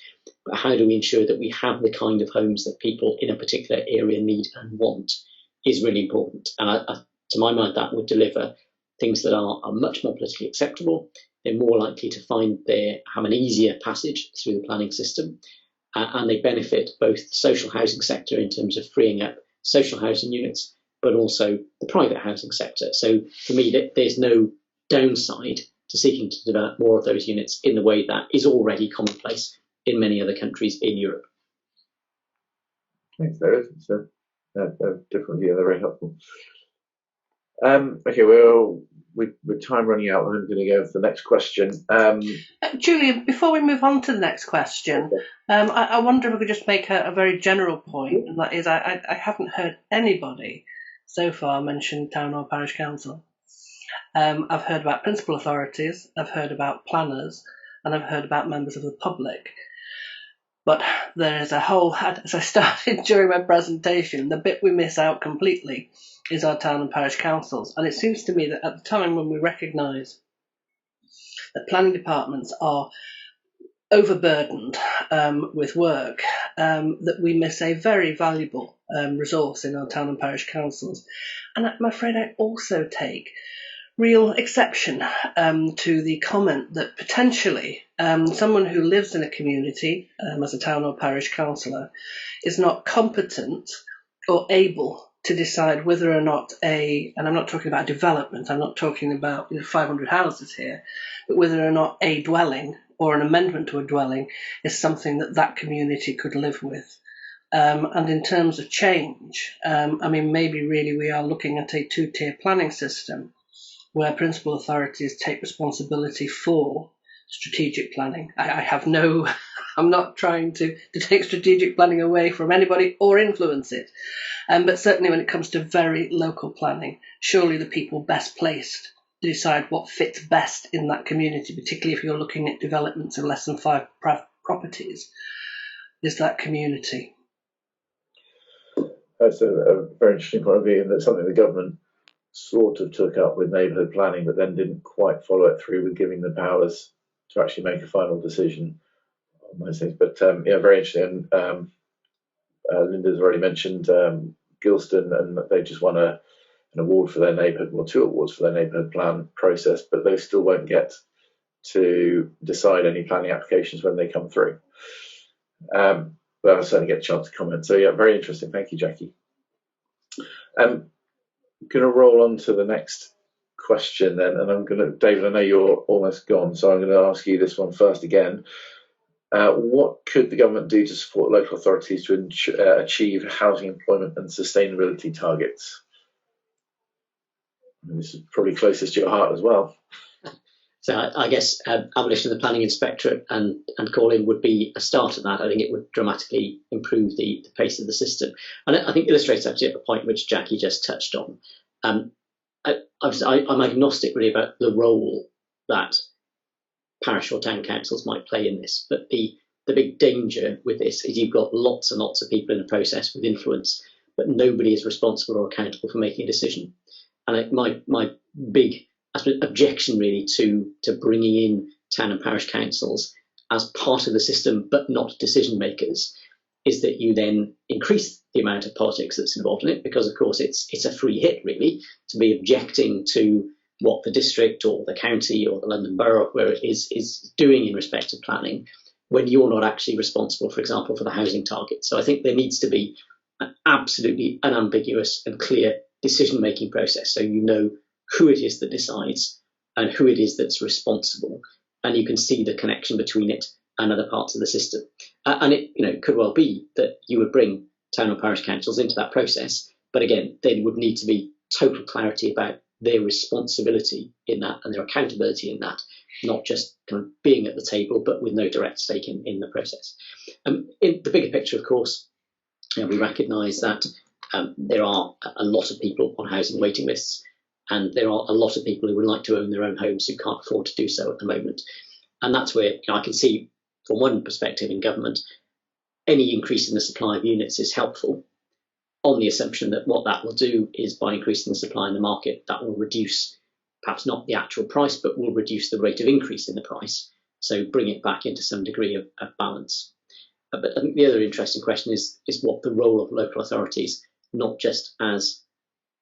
but how do we ensure that we have the kind of homes that people in a particular area need and want, is really important. And to my mind, that would deliver things that are much more politically acceptable. They're more likely to have an easier passage through the planning system, and they benefit both the social housing sector in terms of freeing up social housing units, but also the private housing sector. So for me, there's no downside to seeking to develop more of those units in the way that is already commonplace in many other countries in Europe. Thanks, David. So, definitely, they're very helpful. Okay, well, with time running out, I'm going to go to the next question. Julian, before we move on to the next question, I wonder if we could just make a very general point, and that is I haven't heard anybody so far mention town or parish council. I've heard about principal authorities, I've heard about planners, and I've heard about members of the public. But there is a whole, as I started during my presentation, the bit we miss out completely is our town and parish councils. And it seems to me that at the time when we recognise that planning departments are overburdened with work, that we miss a very valuable resource in our town and parish councils. And I'm afraid I also take real exception to the comment that potentially someone who lives in a community as a town or parish councillor is not competent or able to decide whether or not and I'm not talking about development, I'm not talking about 500 houses here, but whether or not a dwelling or an amendment to a dwelling is something that community could live with. And in terms of change, maybe really we are looking at a 2-tier planning system where principal authorities take responsibility for strategic planning. I'm not trying to take strategic planning away from anybody or influence it. But certainly when it comes to very local planning, surely the people best placed to decide what fits best in that community, particularly if you're looking at developments of less than 5 properties, is that community. That's a very interesting point of view, and that's something the government sort of took up with neighbourhood planning, but then didn't quite follow it through with giving the powers to actually make a final decision on those things. But very interesting. Linda's already mentioned Gilston, and they just won an award for their neighbourhood, well, 2 awards for their neighbourhood plan process, but they still won't get to decide any planning applications when they come through. But I'll certainly get a chance to comment. So yeah, very interesting. Thank you, Jackie. I'm going to roll on to the next question then, and David, I know you're almost gone, so I'm going to ask you this one first again. What could the government do to support local authorities to achieve housing, employment and sustainability targets? And this is probably closest to your heart as well. So I guess abolition of the planning inspectorate and calling would be a start at that. I think it would dramatically improve the pace of the system. And I think illustrates actually a point which Jackie just touched on. I'm agnostic really about the role that parish or town councils might play in this. But the big danger with this is you've got lots and lots of people in the process with influence, but nobody is responsible or accountable for making a decision. And my big objection really to bringing in town and parish councils as part of the system but not decision makers is that you then increase the amount of politics that's involved in it, because of course it's a free hit really to be objecting to what the district or the county or the London Borough where it is doing in respect of planning when you're not actually responsible, for example, for the housing target. So I think there needs to be an absolutely unambiguous and clear decision-making process. So you know who it is that decides and who it is that's responsible, and you can see the connection between it and other parts of the system. And it could well be that you would bring town or parish councils into that process, but again, there would need to be total clarity about their responsibility in that and their accountability in that, not just kind of being at the table, but with no direct stake in the process. In the bigger picture, of course, we recognise that there are a lot of people on housing waiting lists, and there are a lot of people who would like to own their own homes who can't afford to do so at the moment. And that's where I can see, from one perspective in government, any increase in the supply of units is helpful, on the assumption that what that will do is, by increasing the supply in the market, that will reduce, perhaps not the actual price, but will reduce the rate of increase in the price, so bring it back into some degree of balance. But I think the other interesting question is what the role of local authorities, not just as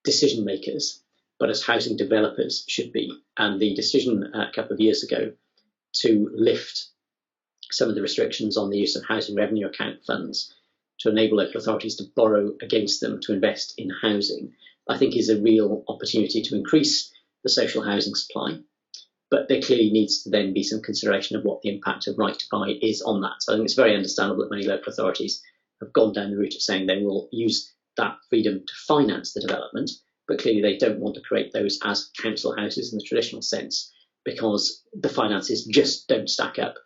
decision makers, but as housing developers, should be. And the decision a couple of years ago to lift some of the restrictions on the use of housing revenue account funds to enable local authorities to borrow against them to invest in housing, I think is a real opportunity to increase the social housing supply. But there clearly needs to then be some consideration of what the impact of right to buy is on that. So I think it's very understandable that many local authorities have gone down the route of saying they will use that freedom to finance the development, but clearly they don't want to create those as council houses in the traditional sense, because the finances just don't stack up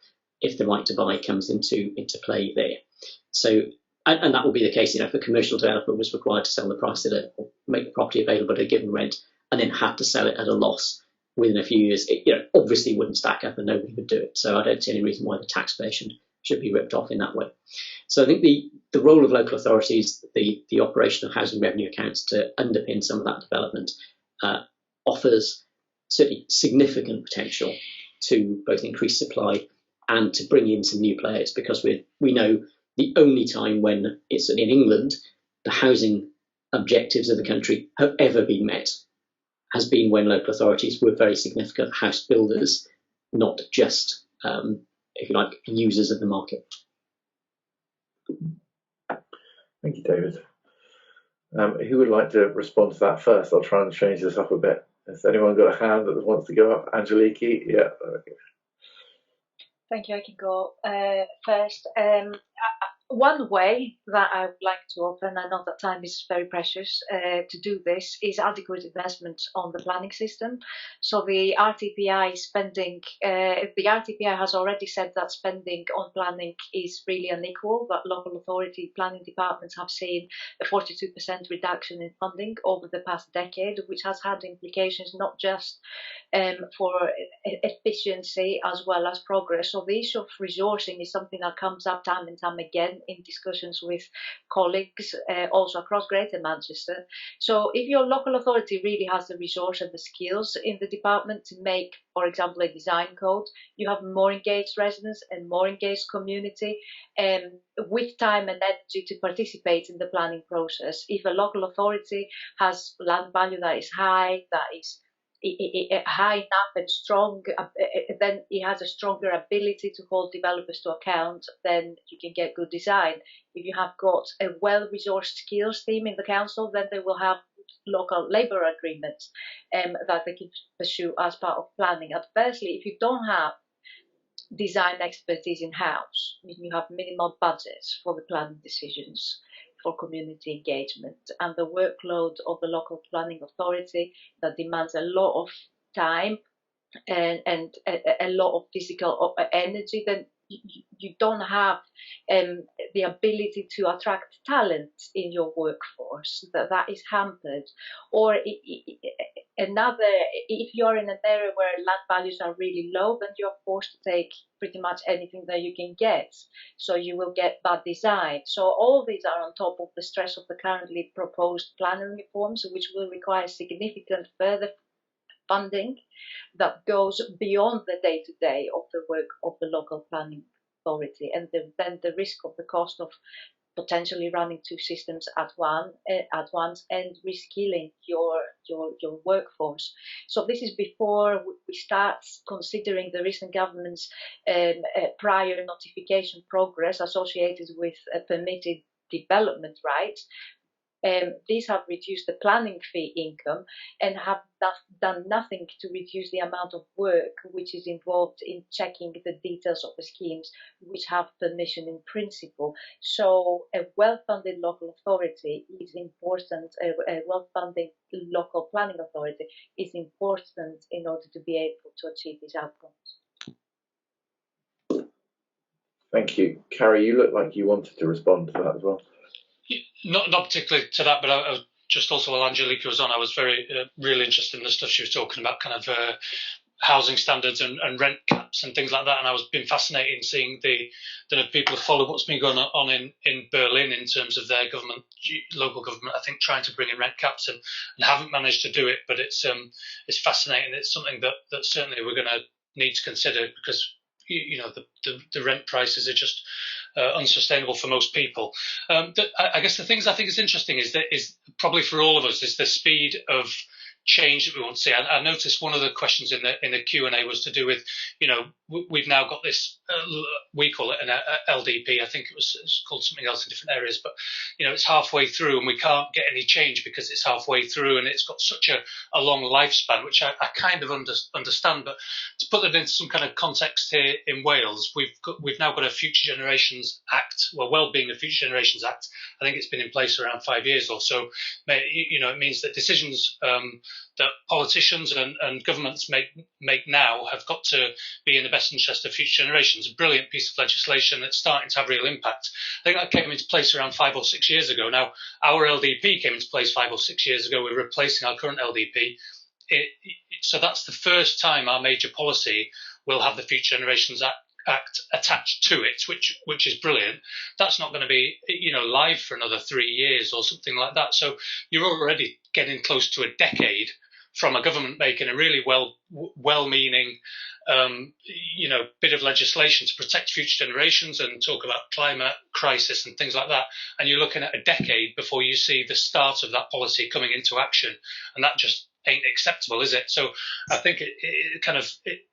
if the right to buy comes into play there. So, and that will be the case, if a commercial developer was required to sell the price at or make the property available at a given rent and then had to sell it at a loss within a few years, it obviously wouldn't stack up and nobody would do it. So I don't see any reason why the taxpayer should be ripped off in that way. So I think the role of local authorities, the operation of housing revenue accounts to underpin some of that development offers certainly significant potential to both increase supply and to bring in some new players, because we know the only time when it's in England the housing objectives of the country have ever been met has been when local authorities were very significant house builders, not just, if you like, users of the market. Thank you, David. Who would like to respond to that first? I'll try and change this up a bit. Has anyone got a hand that wants to go up? Angeliki? Yeah. Okay. Thank you. I can go first. One way that I would like to offer, and I know that time is very precious to do this, is adequate investment on the planning system. So the RTPI spending, the RTPI has already said that spending on planning is really unequal, that local authority planning departments have seen a 42% reduction in funding over the past decade, which has had implications not just for efficiency as well as progress. So the issue of resourcing is something that comes up time and time again in discussions with colleagues also across Greater Manchester. So if your local authority really has the resource and the skills in the department to make, for example, a design code, you have more engaged residents and more engaged community with time and energy to participate in the planning process. If a local authority has land value that is high, that is high enough and strong, then it has a stronger ability to hold developers to account, then you can get good design. If you have got a well-resourced skills team in the council, then they will have local labour agreements that they can pursue as part of planning. Adversely, if you don't have design expertise in-house, you have minimal budgets for the planning decisions, for community engagement, and the workload of the local planning authority that demands a lot of time and a lot of physical energy, then you don't have the ability to attract talent in your workforce. That is hampered. Or if you're in an area where land values are really low, then you're forced to take pretty much anything that you can get. So you will get bad design. So all these are on top of the stress of the currently proposed planning reforms, which will require significant further funding that goes beyond the day-to-day of the work of the local planning authority, and then the risk of the cost of potentially running two systems at once and reskilling your workforce. So this is before we start considering the recent government's prior notification progress associated with permitted development rights, These have reduced the planning fee income and have done nothing to reduce the amount of work which is involved in checking the details of the schemes which have permission in principle. So a well-funded local authority is important, a well-funded local planning authority is important in order to be able to achieve these outcomes. Thank you. Caro, you look like you wanted to respond to that as well. Not particularly to that, but I was just also while Angelica was on, I was really interested in the stuff she was talking about, kind of housing standards and rent caps and things like that. And I was been fascinated seeing the people who follow what's been going on in Berlin in terms of their government, local government, I think, trying to bring in rent caps and haven't managed to do it. But it's fascinating. It's something that certainly we're going to need to consider, because the rent prices are just unsustainable for most people. I guess the things I think is interesting is probably for all of us is the speed of change that we want to see. I noticed one of the questions in the Q&A was to do with, we've now got this, we call it an LDP. I think it's called something else in different areas, but it's halfway through and we can't get any change because it's halfway through and it's got such a long lifespan, which I kind of understand. But to put that into some kind of context here in Wales, we've now got a Future Generations Act, Wellbeing of Future Generations Act. I think it's been in place around 5 years or so. It means that decisions that politicians and governments make now have got to be in the best interest of future generations. A brilliant piece of legislation that's starting to have real impact. I think that came into place around 5 or 6 years ago. Now, our LDP came into place 5 or 6 years ago. We're replacing our current LDP. So that's the first time our major policy will have the Future Generations Act attached to it, which is brilliant. That's not going to be live for another 3 years or something like that. So you're already getting close to a decade from a government making a really well-meaning bit of legislation to protect future generations and talk about climate crisis and things like that. And you're looking at a decade before you see the start of that policy coming into action, and that just ain't acceptable, is it? So I think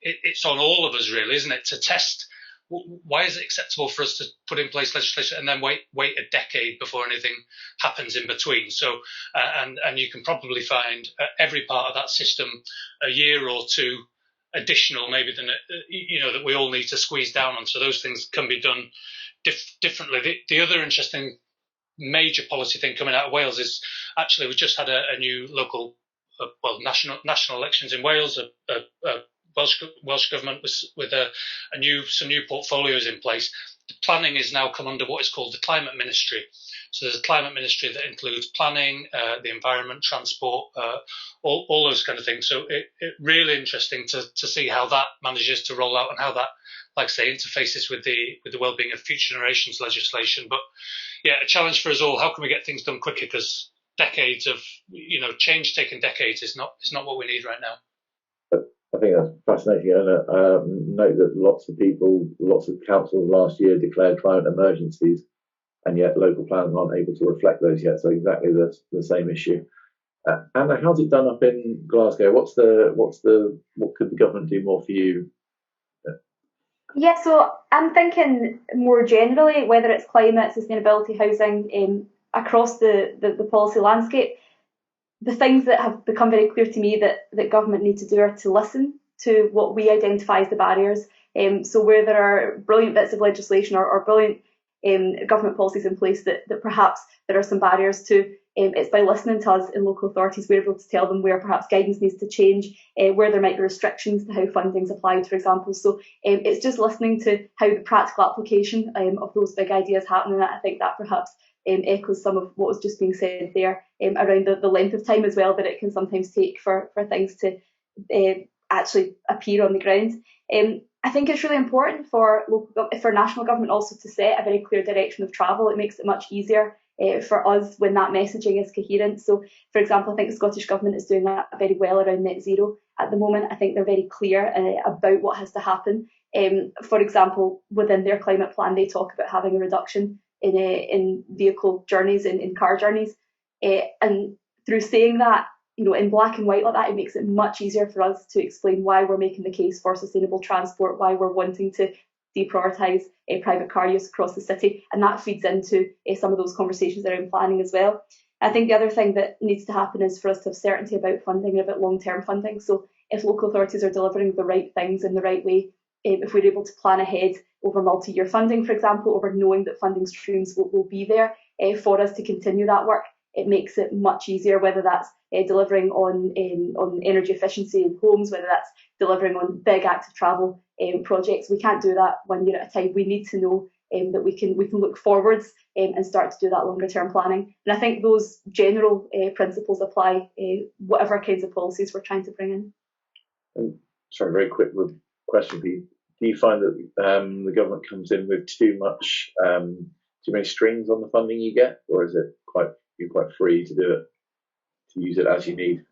it's on all of us, really, isn't it, to test why is it acceptable for us to put in place legislation and then wait a decade before anything happens in between. So and you can probably find every part of that system a year or two additional maybe than that we all need to squeeze down on. So those things can be done differently. The other interesting major policy thing coming out of Wales is actually we've just had a new local national elections in Wales. Welsh government with some new portfolios in place. The planning is now come under what is called the climate ministry. So there's a climate ministry that includes planning, the environment, transport, all those kind of things. So it really interesting to see how that manages to roll out and how that, like I say, interfaces with the wellbeing of future generations legislation. But yeah, a challenge for us all. How can we get things done quicker? Because decades of change taking decades is not what we need right now. I think that's fascinating. And note that lots of councils last year declared climate emergencies, and yet local plans aren't able to reflect those yet. So exactly the same issue. Anna, how's it done up in Glasgow? What could the government do more for you? Yeah, so I'm thinking more generally, whether it's climate, sustainability, housing, across the policy landscape. The things that have become very clear to me that government need to do are to listen to what we identify as the barriers. So where there are brilliant bits of legislation or brilliant government policies in place that perhaps there are some barriers to, it's by listening to us in local authorities we're able to tell them where perhaps guidance needs to change, where there might be restrictions to how funding's applied, for example. So it's just listening to how the practical application of those big ideas happen, and I think that perhaps echoes some of what was just being said there around the length of time as well that it can sometimes take for things to actually appear on the ground. I think it's really important for national government also to set a very clear direction of travel. It makes it much easier for us when that messaging is coherent. So, for example, I think the Scottish Government is doing that very well around net zero at the moment. I think they're very clear about what has to happen. For example, within their climate plan, they talk about having a reduction in vehicle journeys, in car journeys, and through saying that, in black and white like that, it makes it much easier for us to explain why we're making the case for sustainable transport, why we're wanting to deprioritise private car use across the city, and that feeds into some of those conversations around planning as well. I think the other thing that needs to happen is for us to have certainty about funding and about long-term funding. So if local authorities are delivering the right things in the right way, if we're able to plan ahead over multi-year funding, for example, over knowing that funding streams will be there for us to continue that work, it makes it much easier, whether that's delivering on energy efficiency in homes, whether that's delivering on big active travel projects. We can't do that 1 year at a time. We need to know that we can look forwards and start to do that longer term planning. And I think those general principles apply whatever kinds of policies we're trying to bring in. Sorry, very quick question for you. Do you find that the government comes in with too many strings on the funding you get, or is it you're quite free to do it, to use it as you need?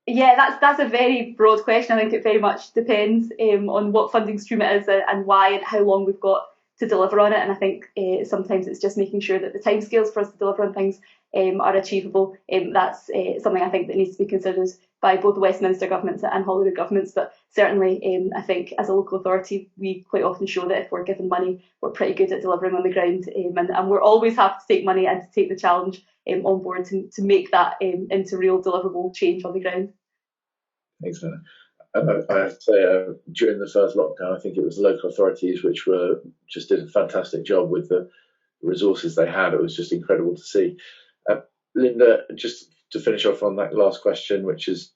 Yeah, that's a very broad question. I think it very much depends on what funding stream it is and why and how long we've got to deliver on it. And I think sometimes it's just making sure that the timescales for us to deliver on things are achievable. That's something I think that needs to be considered by both the Westminster governments and Holyrood governments. But certainly, I think as a local authority, we quite often show that if we're given money, we're pretty good at delivering on the ground. And we're always happy to take money and to take the challenge on board to make that into real deliverable change on the ground. Excellent. I have to say, during the first lockdown, I think it was the local authorities which just did a fantastic job with the resources they had. It was just incredible to see. Linda, just to finish off on that last question, which is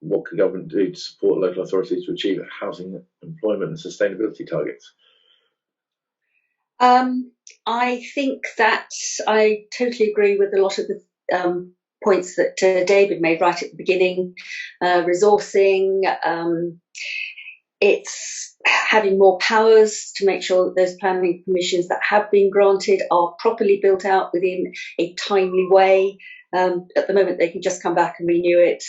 what can government do to support local authorities to achieve housing, employment and sustainability targets? I think that I totally agree with a lot of the points that David made right at the beginning. Resourcing, it's having more powers to make sure that those planning permissions that have been granted are properly built out within a timely way. At the moment, they can just come back and renew it,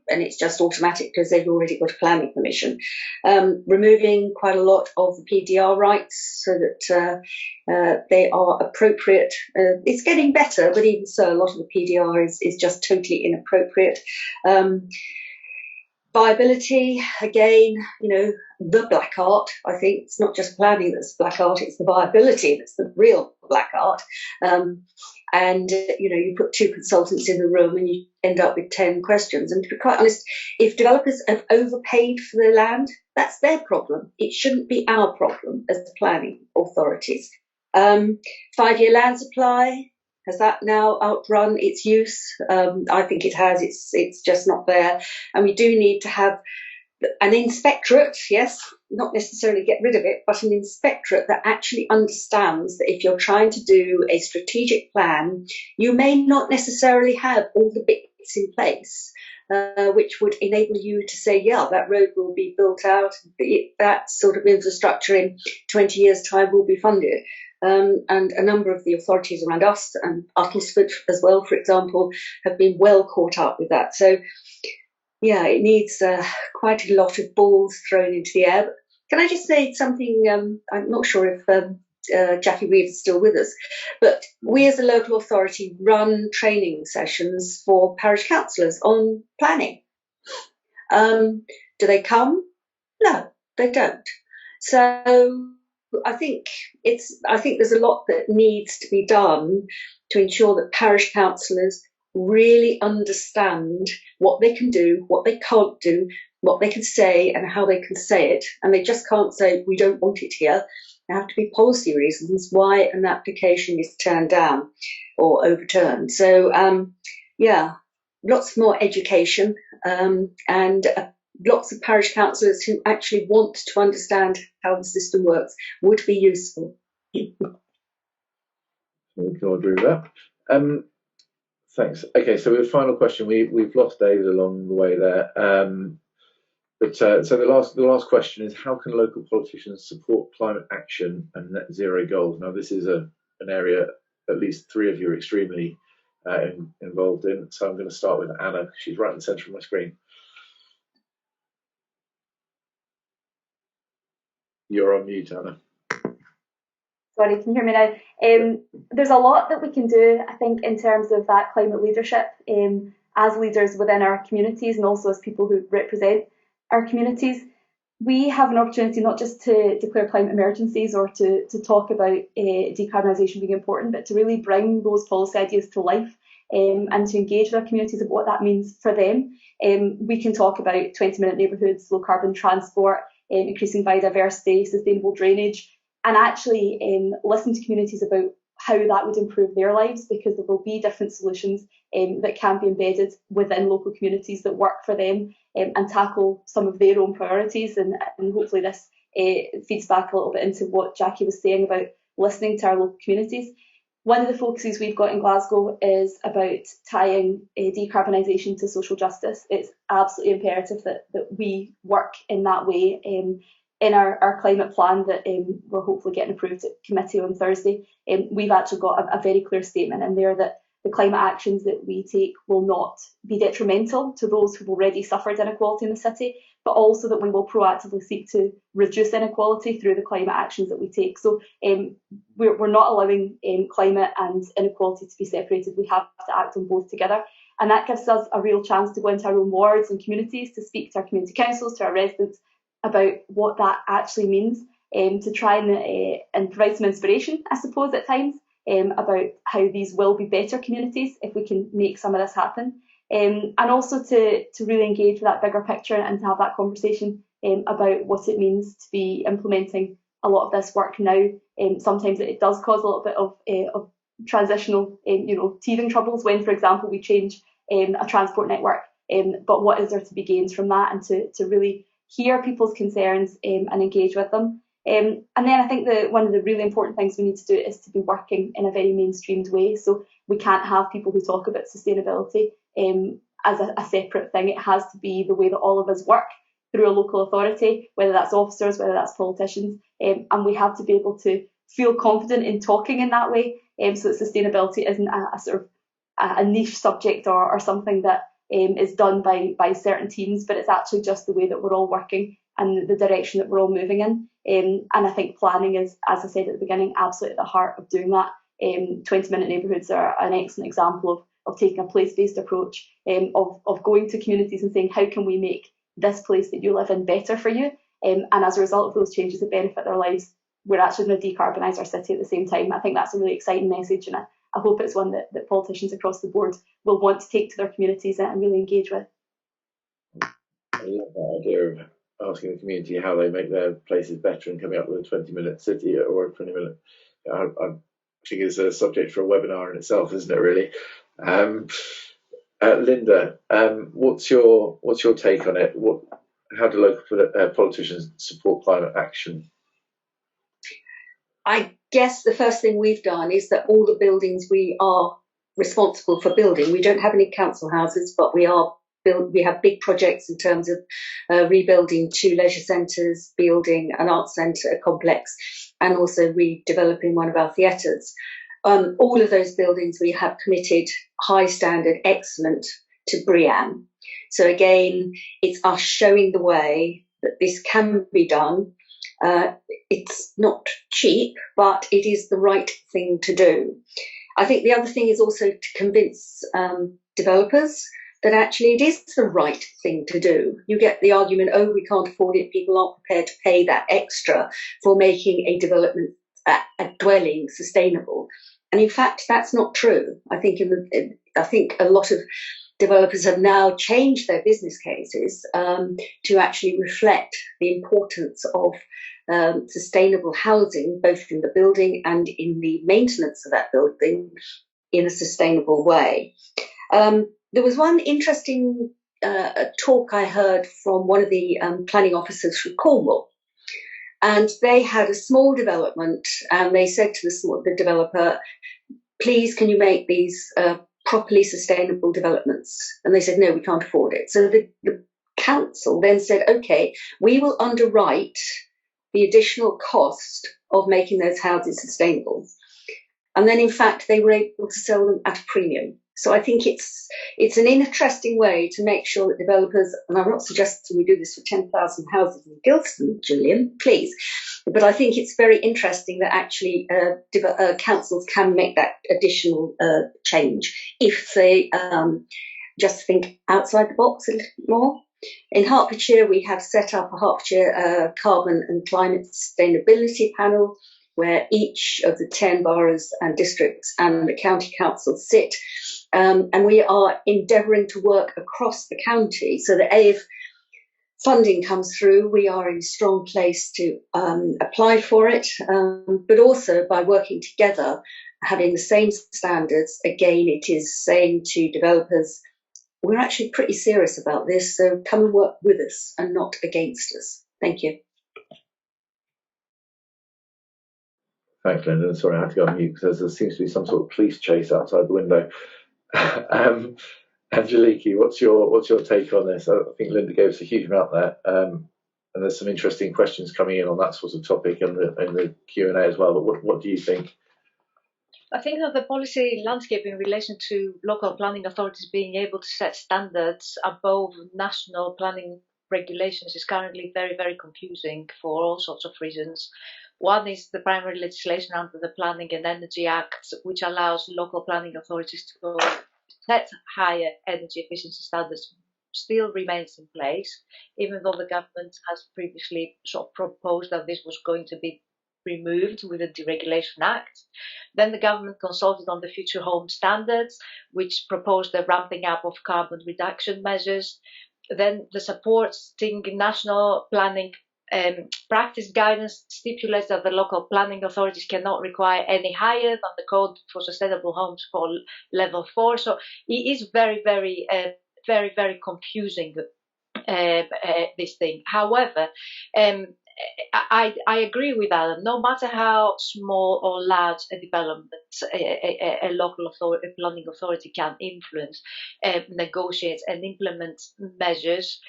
and it's just automatic because they've already got a planning permission. Removing quite a lot of the PDR rights so that they are appropriate. It's getting better, but even so, a lot of the PDR is just totally inappropriate. Viability, again, the black art. I think it's not just planning that's black art, it's the viability that's the real black art. And you put two consultants in the room and you end up with 10 questions. And to be quite honest, if developers have overpaid for their land, that's their problem. It shouldn't be our problem as the planning authorities. 5-year land supply, has that now outrun its use? I think it has. It's just not there. And we do need to have an inspectorate, yes, not necessarily get rid of it, but an inspectorate that actually understands that if you're trying to do a strategic plan, you may not necessarily have all the bits in place, which would enable you to say, yeah, that road will be built out, that sort of infrastructure in 20 years' time will be funded. And a number of the authorities around us, and Uttlesford as well, for example, have been well caught up with that. So, yeah, it needs quite a lot of balls thrown into the air. But can I just say something? I'm not sure if Jackie Reeves is still with us, but we as a local authority run training sessions for parish councillors on planning. Do they come? No, they don't. So I think there's a lot that needs to be done to ensure that parish councillors really understand what they can do, what they can't do, what they can say and how they can say it. And they just can't say, we don't want it here. There have to be policy reasons why an application is turned down or overturned. So, lots more education and lots of parish councillors who actually want to understand how the system works would be useful. We can all agree with that. Thanks. Okay, so the final question, we've lost David along the way there. So the last question is, how can local politicians support climate action and net zero goals? Now, this is an area at least 3 of you are extremely involved in. So I'm going to start with Anna. She's right in the centre of my screen. You're on mute, Anna. Sorry, can you hear me now? There's a lot that we can do, I think, in terms of that climate leadership as leaders within our communities and also as people who represent our communities. we have an opportunity not just to declare climate emergencies or to talk about decarbonisation being important, but to really bring those policy ideas to life and to engage with our communities about what that means for them. We can talk about 20-minute neighbourhoods, low carbon transport, increasing biodiversity, sustainable drainage, and actually listen to communities about how that would improve their lives, because there will be different solutions that can be embedded within local communities that work for them and tackle some of their own priorities. And hopefully this feeds back a little bit into what Jackie was saying about listening to our local communities. One of the focuses we've got in Glasgow is about tying decarbonisation to social justice. It's absolutely imperative that we work in that way. In our climate plan that we're hopefully getting approved at committee on Thursday, we've actually got a very clear statement in there that the climate actions that we take will not be detrimental to those who've already suffered inequality in the city, but also that we will proactively seek to reduce inequality through the climate actions that we take. So we're not allowing climate and inequality to be separated. We have to act on both together. And that gives us a real chance to go into our own wards and communities, to speak to our community councils, to our residents, about what that actually means, to try and provide some inspiration, I suppose, at times, about how these will be better communities if we can make some of this happen. And also to really engage with that bigger picture and to have that conversation about what it means to be implementing a lot of this work now. Sometimes it does cause a little bit of transitional, teething troubles when, for example, we change a transport network. But what is there to be gained from that, and to really hear people's concerns and engage with them. And then I think that one of the really important things we need to do is to be working in a very mainstreamed way. So we can't have people who talk about sustainability as a separate thing. It has to be the way that all of us work through a local authority, whether that's officers, whether that's politicians, and we have to be able to feel confident in talking in that way, so that sustainability isn't a sort of a niche subject or something that is done by certain teams, but it's actually just the way that we're all working and the direction that we're all moving in. And I think planning is, as I said at the beginning, absolutely at the heart of doing that. 20-minute neighbourhoods are an excellent example of taking a place-based approach, of going to communities and saying, how can we make this place that you live in better for you? And as a result of those changes that benefit their lives, we're actually going to decarbonise our city at the same time. I think that's a really exciting message, and I hope it's one that politicians across the board will want to take to their communities and really engage with. I love that idea of asking the community how they make their places better and coming up with a 20-minute city or a 20-minute. I think it's a subject for a webinar in itself, isn't it? Really, Linda, what's your take on it? How do local politicians support climate action? I guess the first thing we've done is that all the buildings we are responsible for building, we don't have any council houses, but we have big projects in terms of rebuilding 2 leisure centres, building an arts centre complex, and also redeveloping one of our theatres. All of those buildings we have committed high standard, excellent to BREEAM. So again, it's us showing the way that this can be done. It's not cheap, but it is the right thing to do. I think the other thing is also to convince developers that actually it is the right thing to do. You get the argument, oh, we can't afford it, people aren't prepared to pay that extra for making a development, a dwelling sustainable. And in fact, that's not true. I think a lot of developers have now changed their business cases to actually reflect the importance of sustainable housing, both in the building and in the maintenance of that building in a sustainable way. There was one interesting talk I heard from one of the planning officers from Cornwall, and they had a small development, and they said to the developer, please, can you make these properly sustainable developments? And they said, no, we can't afford it. So the council then said, okay, we will underwrite the additional cost of making those houses sustainable. And then, in fact, they were able to sell them at a premium. So I think it's an interesting way to make sure that developers, and I'm not suggesting we do this for 10,000 houses in Gilston, Julian, please, but I think it's very interesting that actually councils can make that additional change if they just think outside the box a little more. In Hertfordshire, we have set up a Hertfordshire Carbon and Climate Sustainability Panel, where each of the 10 boroughs and districts and the county council sit. And we are endeavouring to work across the county so that if funding comes through, we are in a strong place to apply for it, but also by working together, having the same standards. Again, it is saying to developers, we're actually pretty serious about this, so come and work with us and not against us. Thank you. Thanks, Linda. Sorry, I had to go on mute because there seems to be some sort of police chase outside the window. Angeliki, what's your take on this? I think Linda gave us a huge amount there, and there's some interesting questions coming in on that sort of topic in the Q&A as well. But what do you think? I think that the policy landscape in relation to local planning authorities being able to set standards above national planning regulations is currently very, very confusing for all sorts of reasons. One is the primary legislation under the Planning and Energy Act, which allows local planning authorities to set higher energy efficiency standards, still remains in place, even though the government has previously sort of proposed that this was going to be removed with the Deregulation Act. Then the government consulted on the Future Home Standards, which proposed the ramping up of carbon reduction measures. Then the supporting national planning practice guidance stipulates that the local planning authorities cannot require any higher than the Code for Sustainable Homes for Level 4. So it is very, very, very confusing, this thing. However, I agree with Alan. No matter how small or large a development a local authority, a planning authority can influence, negotiate and implement measures,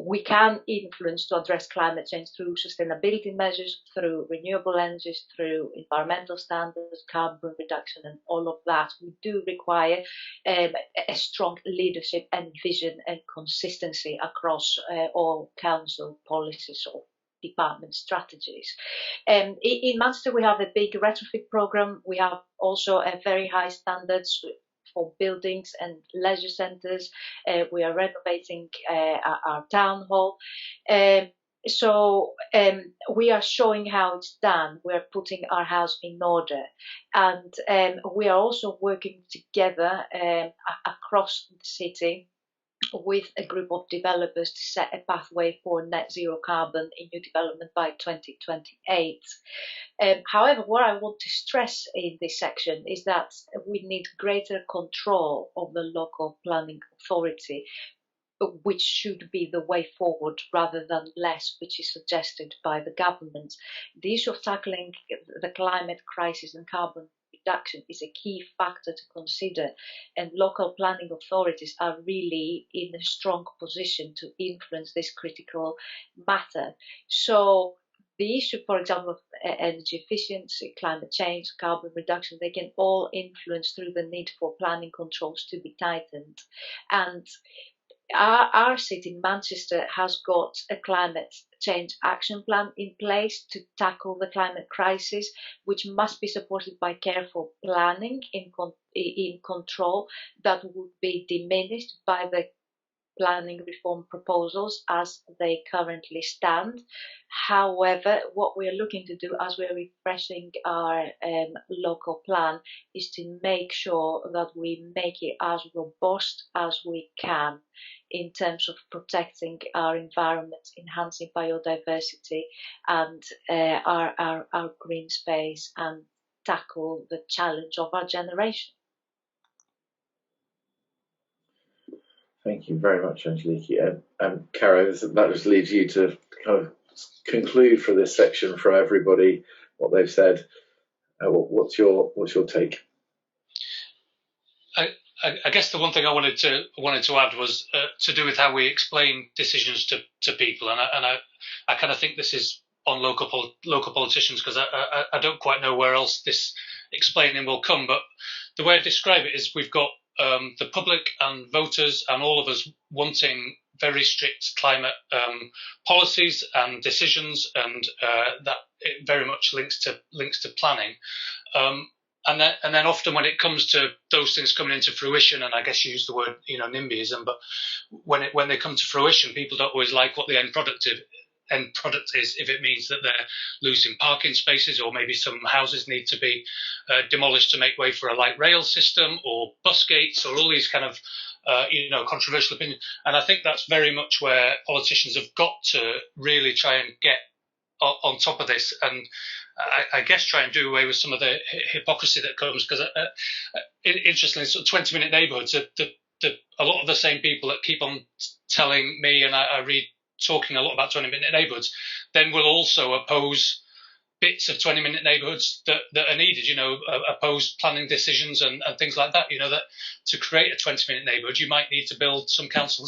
we can influence to address climate change through sustainability measures, through renewable energies, through environmental standards, carbon reduction, and all of that. We do require a strong leadership and vision and consistency across all council policies or department strategies. In Manchester, we have a big retrofit program. We have also a very high standards for buildings and leisure centres. We are renovating our town hall. So we are showing how it's done. We're putting our house in order. And we are also working together across the city with a group of developers to set a pathway for net zero carbon in new development by 2028. However, what I want to stress in this section is that we need greater control of the local planning authority, which should be the way forward rather than less, which is suggested by the government. The issue of tackling the climate crisis and carbon reduction is a key factor to consider, and local planning authorities are really in a strong position to influence this critical matter. So the issue, for example, of energy efficiency, climate change, carbon reduction, they can all influence through the need for planning controls to be tightened. And our city, Manchester, has got a climate change action plan in place to tackle the climate crisis, which must be supported by careful planning in control that would be diminished by the planning reform proposals as they currently stand. However, what we are looking to do as we're refreshing our local plan is to make sure that we make it as robust as we can in terms of protecting our environment, enhancing biodiversity and our green space, and tackle the challenge of our generation. Thank you very much, Angeliki. Caro, that just leaves you to kind of conclude for this section for everybody what they've said. What's your take? I guess the one thing I wanted to add was to do with how we explain decisions to people, and I kind of think this is on local politicians, because I don't quite know where else this explaining will come. But the way I describe it is we've got the public and voters and all of us wanting very strict climate policies and decisions, and that it very much links to planning. and then often when it comes to those things coming into fruition, and I guess you use the word NIMBYism, but when they come to fruition, people don't always like what the end product is, if it means that they're losing parking spaces, or maybe some houses need to be demolished to make way for a light rail system, or bus gates, or all these kind of controversial opinions. And I think that's very much where politicians have got to really try and get on top of this, and I guess try and do away with some of the hypocrisy that comes, because interestingly, sort of 20-minute neighbourhoods, a lot of the same people that keep on telling me, and I read talking a lot about 20-minute neighbourhoods, then will also oppose bits of 20-minute neighbourhoods that are needed, oppose planning decisions and things like that. That to create a 20-minute neighbourhood, you might need to build some council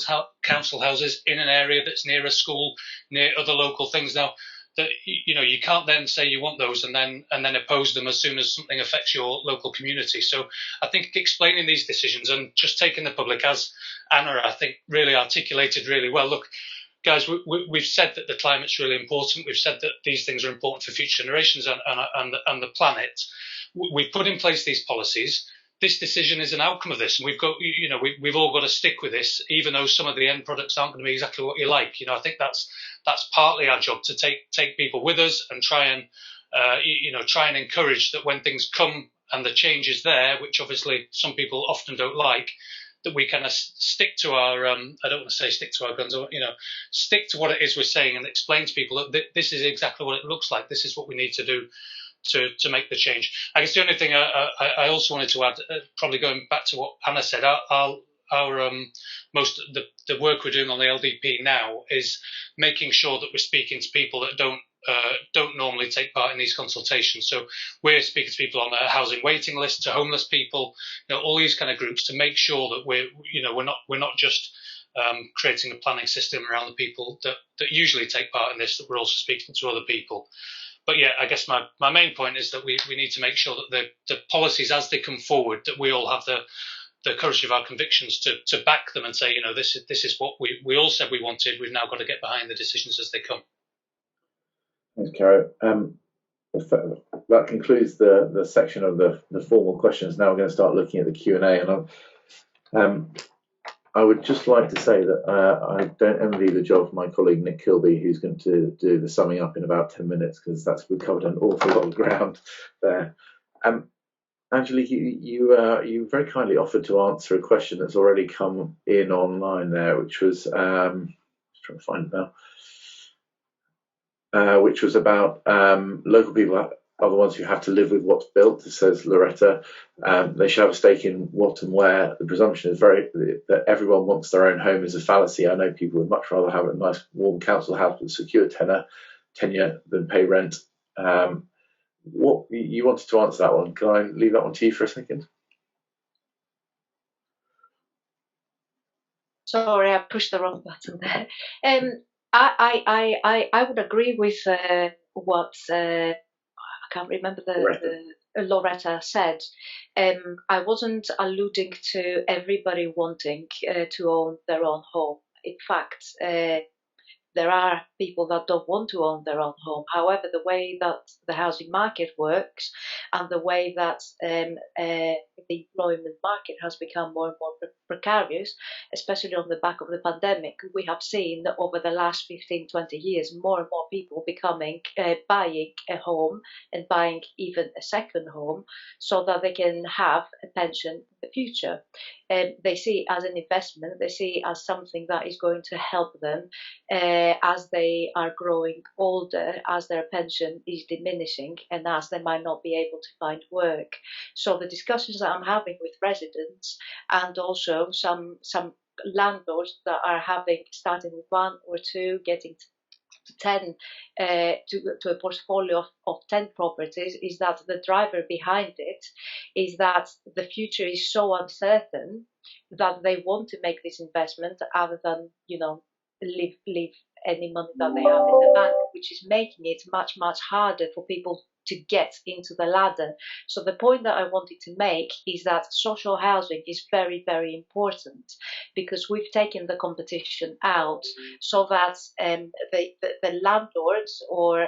houses in an area that's near a school, near other local things. Now, that you can't then say you want those and then oppose them as soon as something affects your local community. So I think explaining these decisions and just taking the public, as Anna I think really articulated really well. Look, guys, we've said that the climate's really important. We've said that these things are important for future generations and the planet. We've put in place these policies. This decision is an outcome of this, and we've all got to stick with this, even though some of the end products aren't going to be exactly what you like. I think that's partly our job, to take people with us and try and encourage that when things come and the change is there, which obviously some people often don't like, that we kind of stick to our I don't want to say stick to our guns, or stick to what it is we're saying, and explain to people that this is exactly what it looks like. This is what we need to do to make the change. I guess the only thing I also wanted to add, probably going back to what Anna said, our most the work we're doing on the LDP now is making sure that we're speaking to people that don't normally take part in these consultations. So we're speaking to people on a housing waiting list, to homeless people, all these kind of groups, to make sure that we're not just creating a planning system around the people that usually take part in this, that we're also speaking to other people. But yeah, I guess my main point is that we need to make sure that the policies as they come forward, that we all have the courage of our convictions to back them and say, this is what we all said we wanted. We've now got to get behind the decisions as they come. Thanks, Caro. That concludes the section of the formal questions. Now we're going to start looking at the Q&A, and I would just like to say that I don't envy the job of my colleague Nick Kilby, who's going to do the summing up in about 10 minutes, because we've covered an awful lot of ground there. Angelique, you very kindly offered to answer a question that's already come in online there, which was just trying to find it now, which was about local people are the ones who have to live with what's built, says Loretta. They should have a stake in what and where. The presumption is that everyone wants their own home is a fallacy. I know people would much rather have a nice warm council house with secure tenure than pay rent. What you wanted to answer that one? Can I leave that one to you for a second? Sorry, I pushed the wrong button there. I would agree with what I can't remember the Loretta said. I wasn't alluding to everybody wanting to own their own home. In fact, there are people that don't want to own their own home. However, the way that the housing market works and the way that the employment market has become more and more precarious, especially on the back of the pandemic, we have seen that over the last 15, 20 years, more and more people buying a home and buying even a second home so that they can have a pension in the future. They see it as an investment. They see it as something that is going to help them as they are growing older, as their pension is diminishing, and as they might not be able to find work. So the discussions that I'm having with residents, and also some landlords that are starting with 1 or 2, getting to 10, to a portfolio of 10 properties, is that the driver behind it is that the future is so uncertain that they want to make this investment other than leave any money that they have in the bank, which is making it much harder for people to get into the ladder. So the point that I wanted to make is that social housing is very, very important, because we've taken the competition out so that the landlords or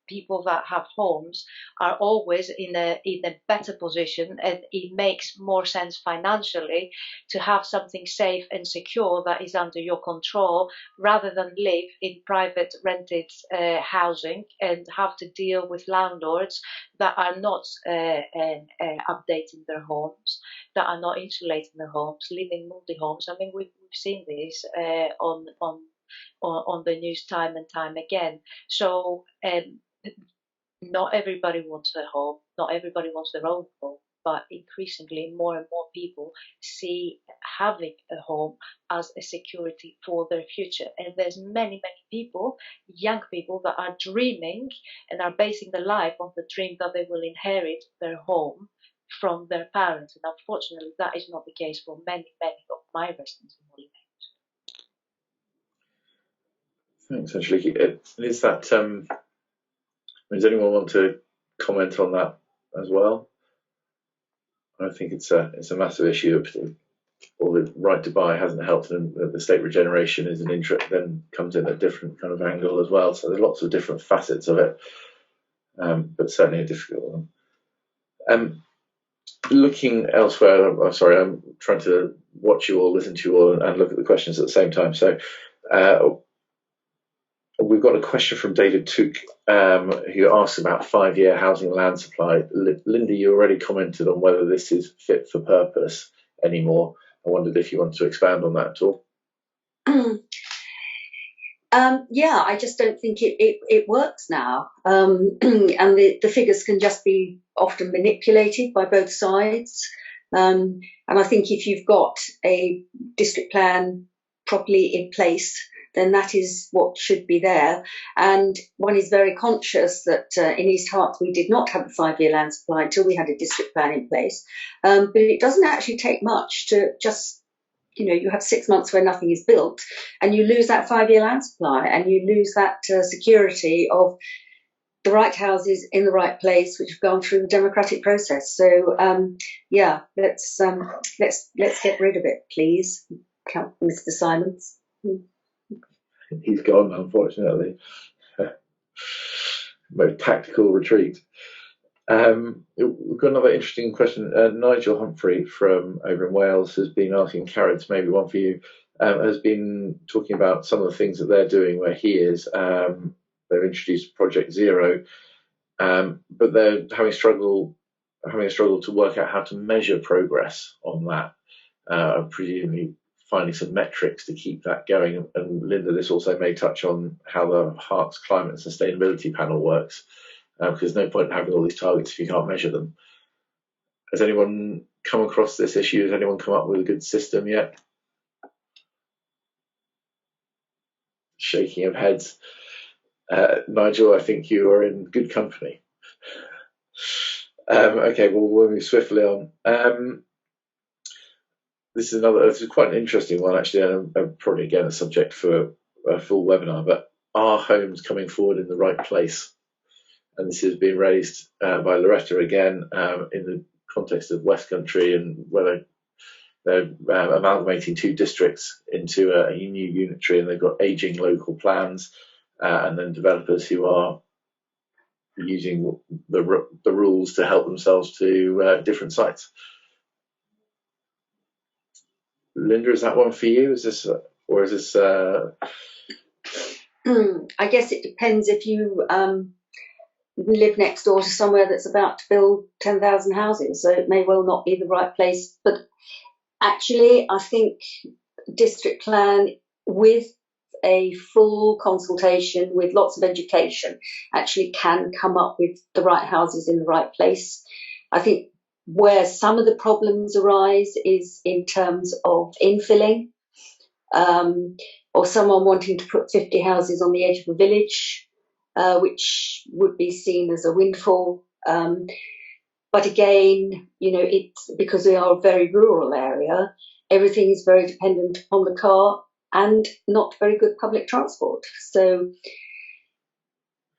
people that have homes are always in a better position, and it makes more sense financially to have something safe and secure that is under your control, rather than live in private rented housing and have to deal with landlords that are not updating their homes, that are not insulating their homes, living multi-homes. I mean, we've seen this on the news time and time again. So not everybody wants a home, not everybody wants their own home, but increasingly more and more people see having a home as a security for their future. And there's many people, young people, that are dreaming and are basing their life on the dream that they will inherit their home from their parents. And unfortunately, that is not the case for many of my residents in Molly. Thanks, Angelique. Is that, does anyone want to comment on that as well? I think it's a massive issue. Or the right to buy hasn't helped, and the state regeneration is an interest, then comes in a different kind of angle as well. So there's lots of different facets of it, but certainly a difficult one. Looking elsewhere, I'm sorry, I'm trying to watch you all, listen to you all, and look at the questions at the same time. So we've got a question from David Took, who asks about 5-year housing land supply. Linda, you already commented on whether this is fit for purpose anymore. I wondered if you wanted to expand on that at all. Yeah, I just don't think it works now. And the figures can just be often manipulated by both sides. And I think if you've got a district plan properly in place, then that is what should be there. And one is very conscious that in East Herts we did not have a 5-year land supply until we had a district plan in place. But it doesn't actually take much to just, you have 6 months where nothing is built, and you lose that 5-year land supply, and you lose that security of the right houses in the right place, which have gone through the democratic process. So yeah, let's get rid of it, please, Mr. Simmonds. He's gone, unfortunately. Most tactical retreat. We've got another interesting question. Nigel Humphrey from over in Wales has been asking, Carrots, maybe one for you, has been talking about some of the things that they're doing where he is. They've introduced Project Zero, but they're having a struggle to work out how to measure progress on that. Presumably finding some metrics to keep that going. And Linda, this also may touch on how the Herts Climate and Sustainability Panel works, because there's no point in having all these targets if you can't measure them. Has anyone come across this issue? Has anyone come up with a good system yet? Shaking of heads. Nigel, I think you are in good company. Okay, well, we'll move swiftly on. This is quite an interesting one, actually, and probably, again, a subject for a full webinar, but are homes coming forward in the right place? And this has been raised by Loretta again in the context of West Country, and whether they're amalgamating 2 districts into a new unitary, and they've got ageing local plans, and then developers who are using the rules to help themselves to different sites. Linda, is that one for you? Is this I guess it depends if you live next door to somewhere that's about to build 10,000 houses, so it may well not be the right place. But actually, I think district plan with a full consultation, with lots of education, actually can come up with the right houses in the right place. I think where some of the problems arise is in terms of infilling, or someone wanting to put 50 houses on the edge of a village, which would be seen as a windfall. But again, it's because we are a very rural area, everything is very dependent upon the car and not very good public transport. So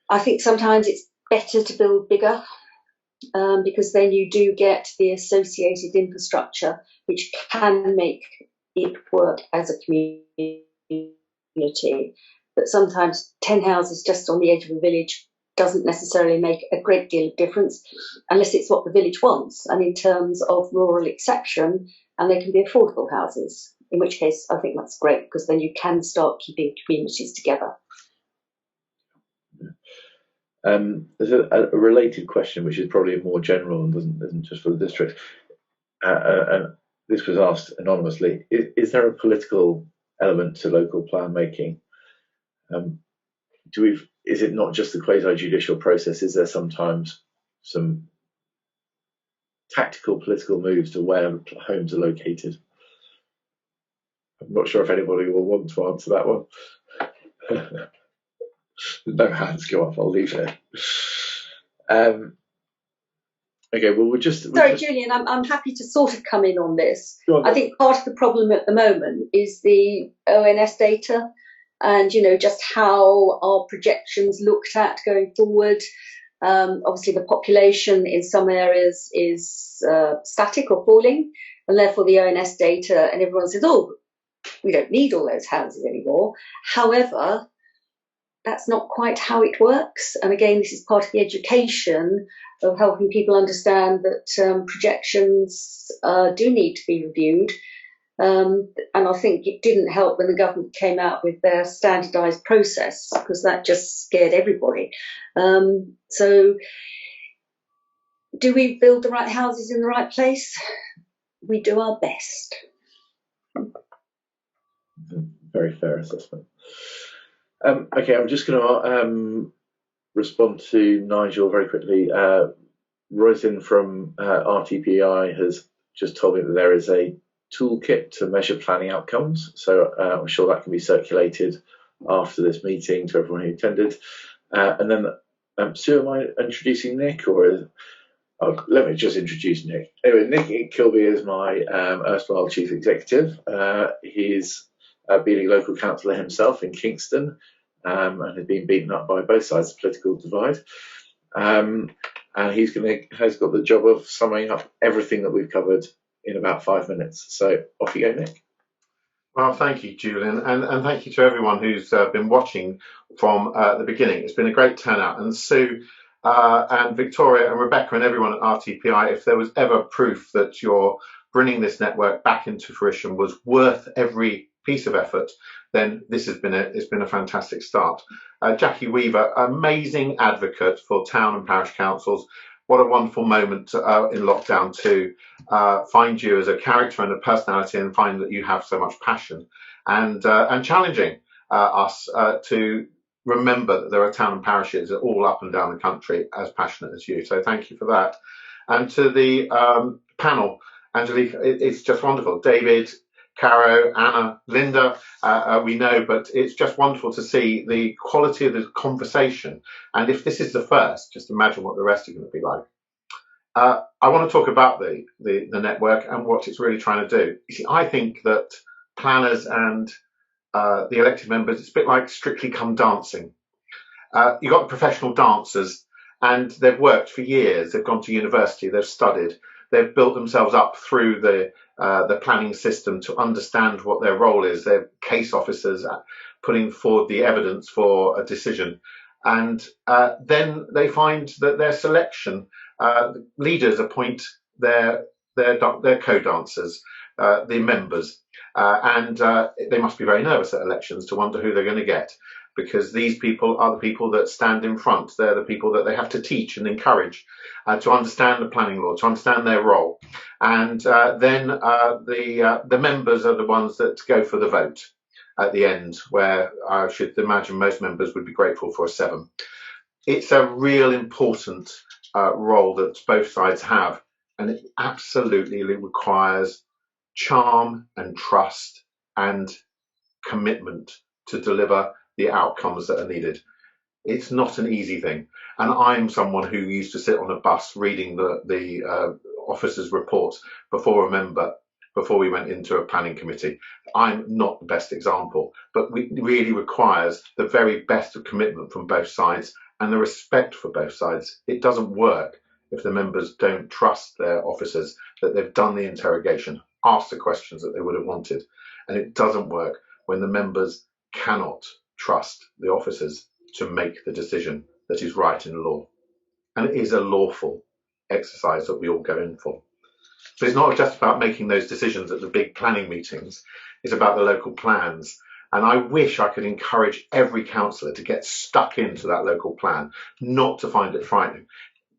I think sometimes it's better to build bigger, because then you do get the associated infrastructure which can make it work as a community. But sometimes 10 houses just on the edge of a village doesn't necessarily make a great deal of difference unless it's what the village wants, and in terms of rural exception, and they can be affordable houses, in which case I think that's great, because then you can start keeping communities together. There's a related question, which is probably more general and isn't just for the district. And this was asked anonymously. Is there a political element to local plan making? Is it not just the quasi-judicial process? Is there sometimes some tactical political moves to where homes are located? I'm not sure if anybody will want to answer that one. No hands go up. I'll leave it. Okay, well, Julian, I'm happy to sort of come in on this. Go on, I think part of the problem at the moment is the ONS data, and just how our projections looked at going forward. Obviously, the population in some areas is static or falling, and therefore the ONS data, and everyone says, "Oh, we don't need all those houses anymore." However, that's not quite how it works. And again, this is part of the education of helping people understand that projections do need to be reviewed. And I think it didn't help when the government came out with their standardised process, because that just scared everybody. So do we build the right houses in the right place? We do our best. Very fair assessment. Okay, I'm just going to respond to Nigel very quickly. Roisin from RTPI has just told me that there is a toolkit to measure planning outcomes, so I'm sure that can be circulated after this meeting to everyone who attended. And then, Sue, am I introducing Nick, or let me just introduce Nick. Anyway, Nick Kilby is my erstwhile chief executive. He's been a local councillor himself in Kingston, and has been beaten up by both sides of the political divide. And has got the job of summing up everything that we've covered in about 5 minutes. So off you go, Nick. Well, thank you, Julian, and thank you to everyone who's been watching from the beginning. It's been a great turnout, and Sue and Victoria and Rebecca and everyone at RTPI, if there was ever proof that you're bringing this network back into fruition was worth every piece of effort, then this has been a fantastic start. Jackie Weaver, amazing advocate for town and parish councils. What a wonderful moment in lockdown to find you as a character and a personality, and find that you have so much passion, and challenging us to remember that there are town and parishes all up and down the country as passionate as you. So thank you for that. And to the panel, Angelique, it's just wonderful. David, Caro, Anna, Linda, we know, but it's just wonderful to see the quality of the conversation. And if this is the first, just imagine what the rest are going to be like. I want to talk about the network and what it's really trying to do. You see, I think that planners and the elected members, it's a bit like Strictly Come Dancing. You've got the professional dancers, and they've worked for years. They've gone to university, they've studied, they've built themselves up through the planning system to understand what their role is. They're case officers putting forward the evidence for a decision. And then they find that their selection, leaders appoint their co-dancers, the members. And they must be very nervous at elections to wonder who they're going to get, because these people are the people that stand in front. They're the people that they have to teach and encourage to understand the planning law, to understand their role. And then the members are the ones that go for the vote at the end, where I should imagine most members would be grateful for a 7. It's a real important role that both sides have, and it absolutely requires charm and trust and commitment to deliver the outcomes that are needed. It's not an easy thing. And I'm someone who used to sit on a bus reading the officers' reports before we went into a planning committee. I'm not the best example, but it really requires the very best of commitment from both sides and the respect for both sides. It doesn't work if the members don't trust their officers that they've done the interrogation, asked the questions that they would have wanted. And it doesn't work when the members cannot trust the officers to make the decision that is right in law. And it is a lawful exercise that we all go in for. But it's not just about making those decisions at the big planning meetings, it's about the local plans. And I wish I could encourage every councillor to get stuck into that local plan, not to find it frightening.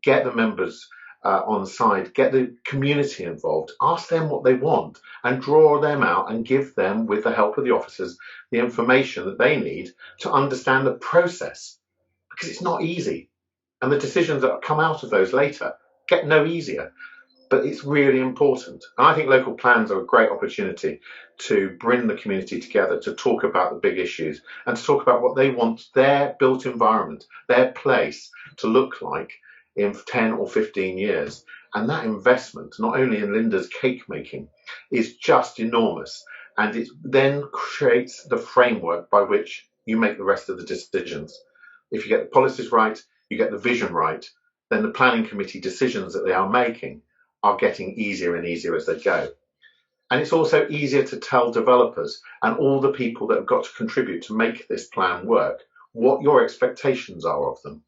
Get the members on side, get the community involved, ask them what they want and draw them out and give them, with the help of the officers, the information that they need to understand the process, because it's not easy. And the decisions that come out of those later get no easier, but it's really important. And I think local plans are a great opportunity to bring the community together, to talk about the big issues and to talk about what they want their built environment, their place to look like in 10 or 15 years. And that investment, not only in Linda's cake making, is just enormous. And it then creates the framework by which you make the rest of the decisions. If you get the policies right, you get the vision right, then the planning committee decisions that they are making are getting easier and easier as they go. And it's also easier to tell developers and all the people that have got to contribute to make this plan work what your expectations are of them.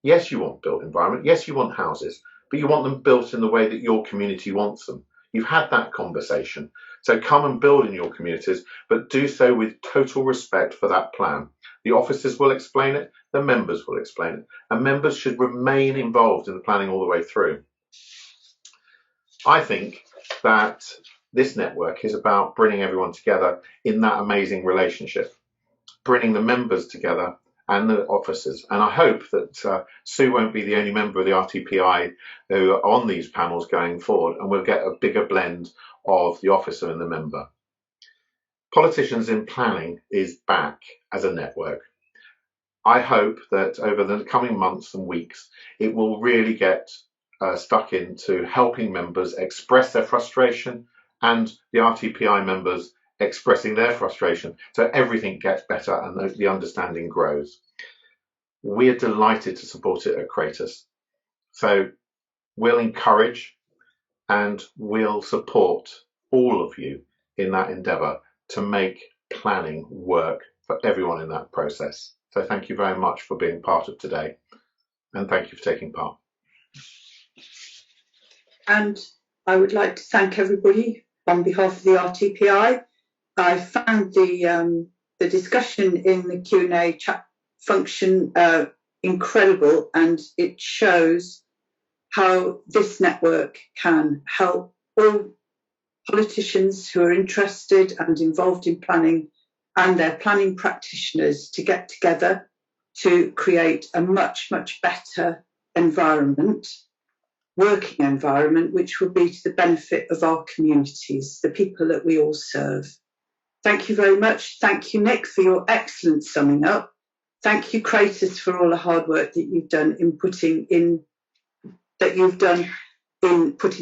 Yes, you want built environment. Yes, you want houses, but you want them built in the way that your community wants them. You've had that conversation. So come and build in your communities, but do so with total respect for that plan. The officers will explain it, the members will explain it, and members should remain involved in the planning all the way through. I think that this network is about bringing everyone together in that amazing relationship, bringing the members together and the officers. And I hope that Sue won't be the only member of the RTPI who are on these panels going forward, and we'll get a bigger blend of the officer and the member. Politicians in Planning is back as a network. I hope that over the coming months and weeks, it will really get stuck into helping members express their frustration and the RTPI members expressing their frustration, so everything gets better and the understanding grows. We're delighted to support it at Cratus. So we'll encourage and we'll support all of you in that endeavour to make planning work for everyone in that process. So thank you very much for being part of today, and thank you for taking part. And I would like to thank everybody on behalf of the RTPI. I found the discussion in the Q&A chat function incredible, and it shows how this network can help all politicians who are interested and involved in planning and their planning practitioners to get together to create a much, much better environment, working environment, which will be to the benefit of our communities, the people that we all serve. Thank you very much. Thank you, Nick, for your excellent summing up. Thank you, Cratus, for all the hard work that you've done in putting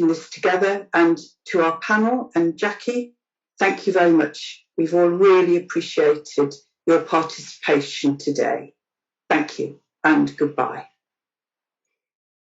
this together, and to our panel and Jackie, thank you very much. We've all really appreciated your participation today. Thank you and goodbye.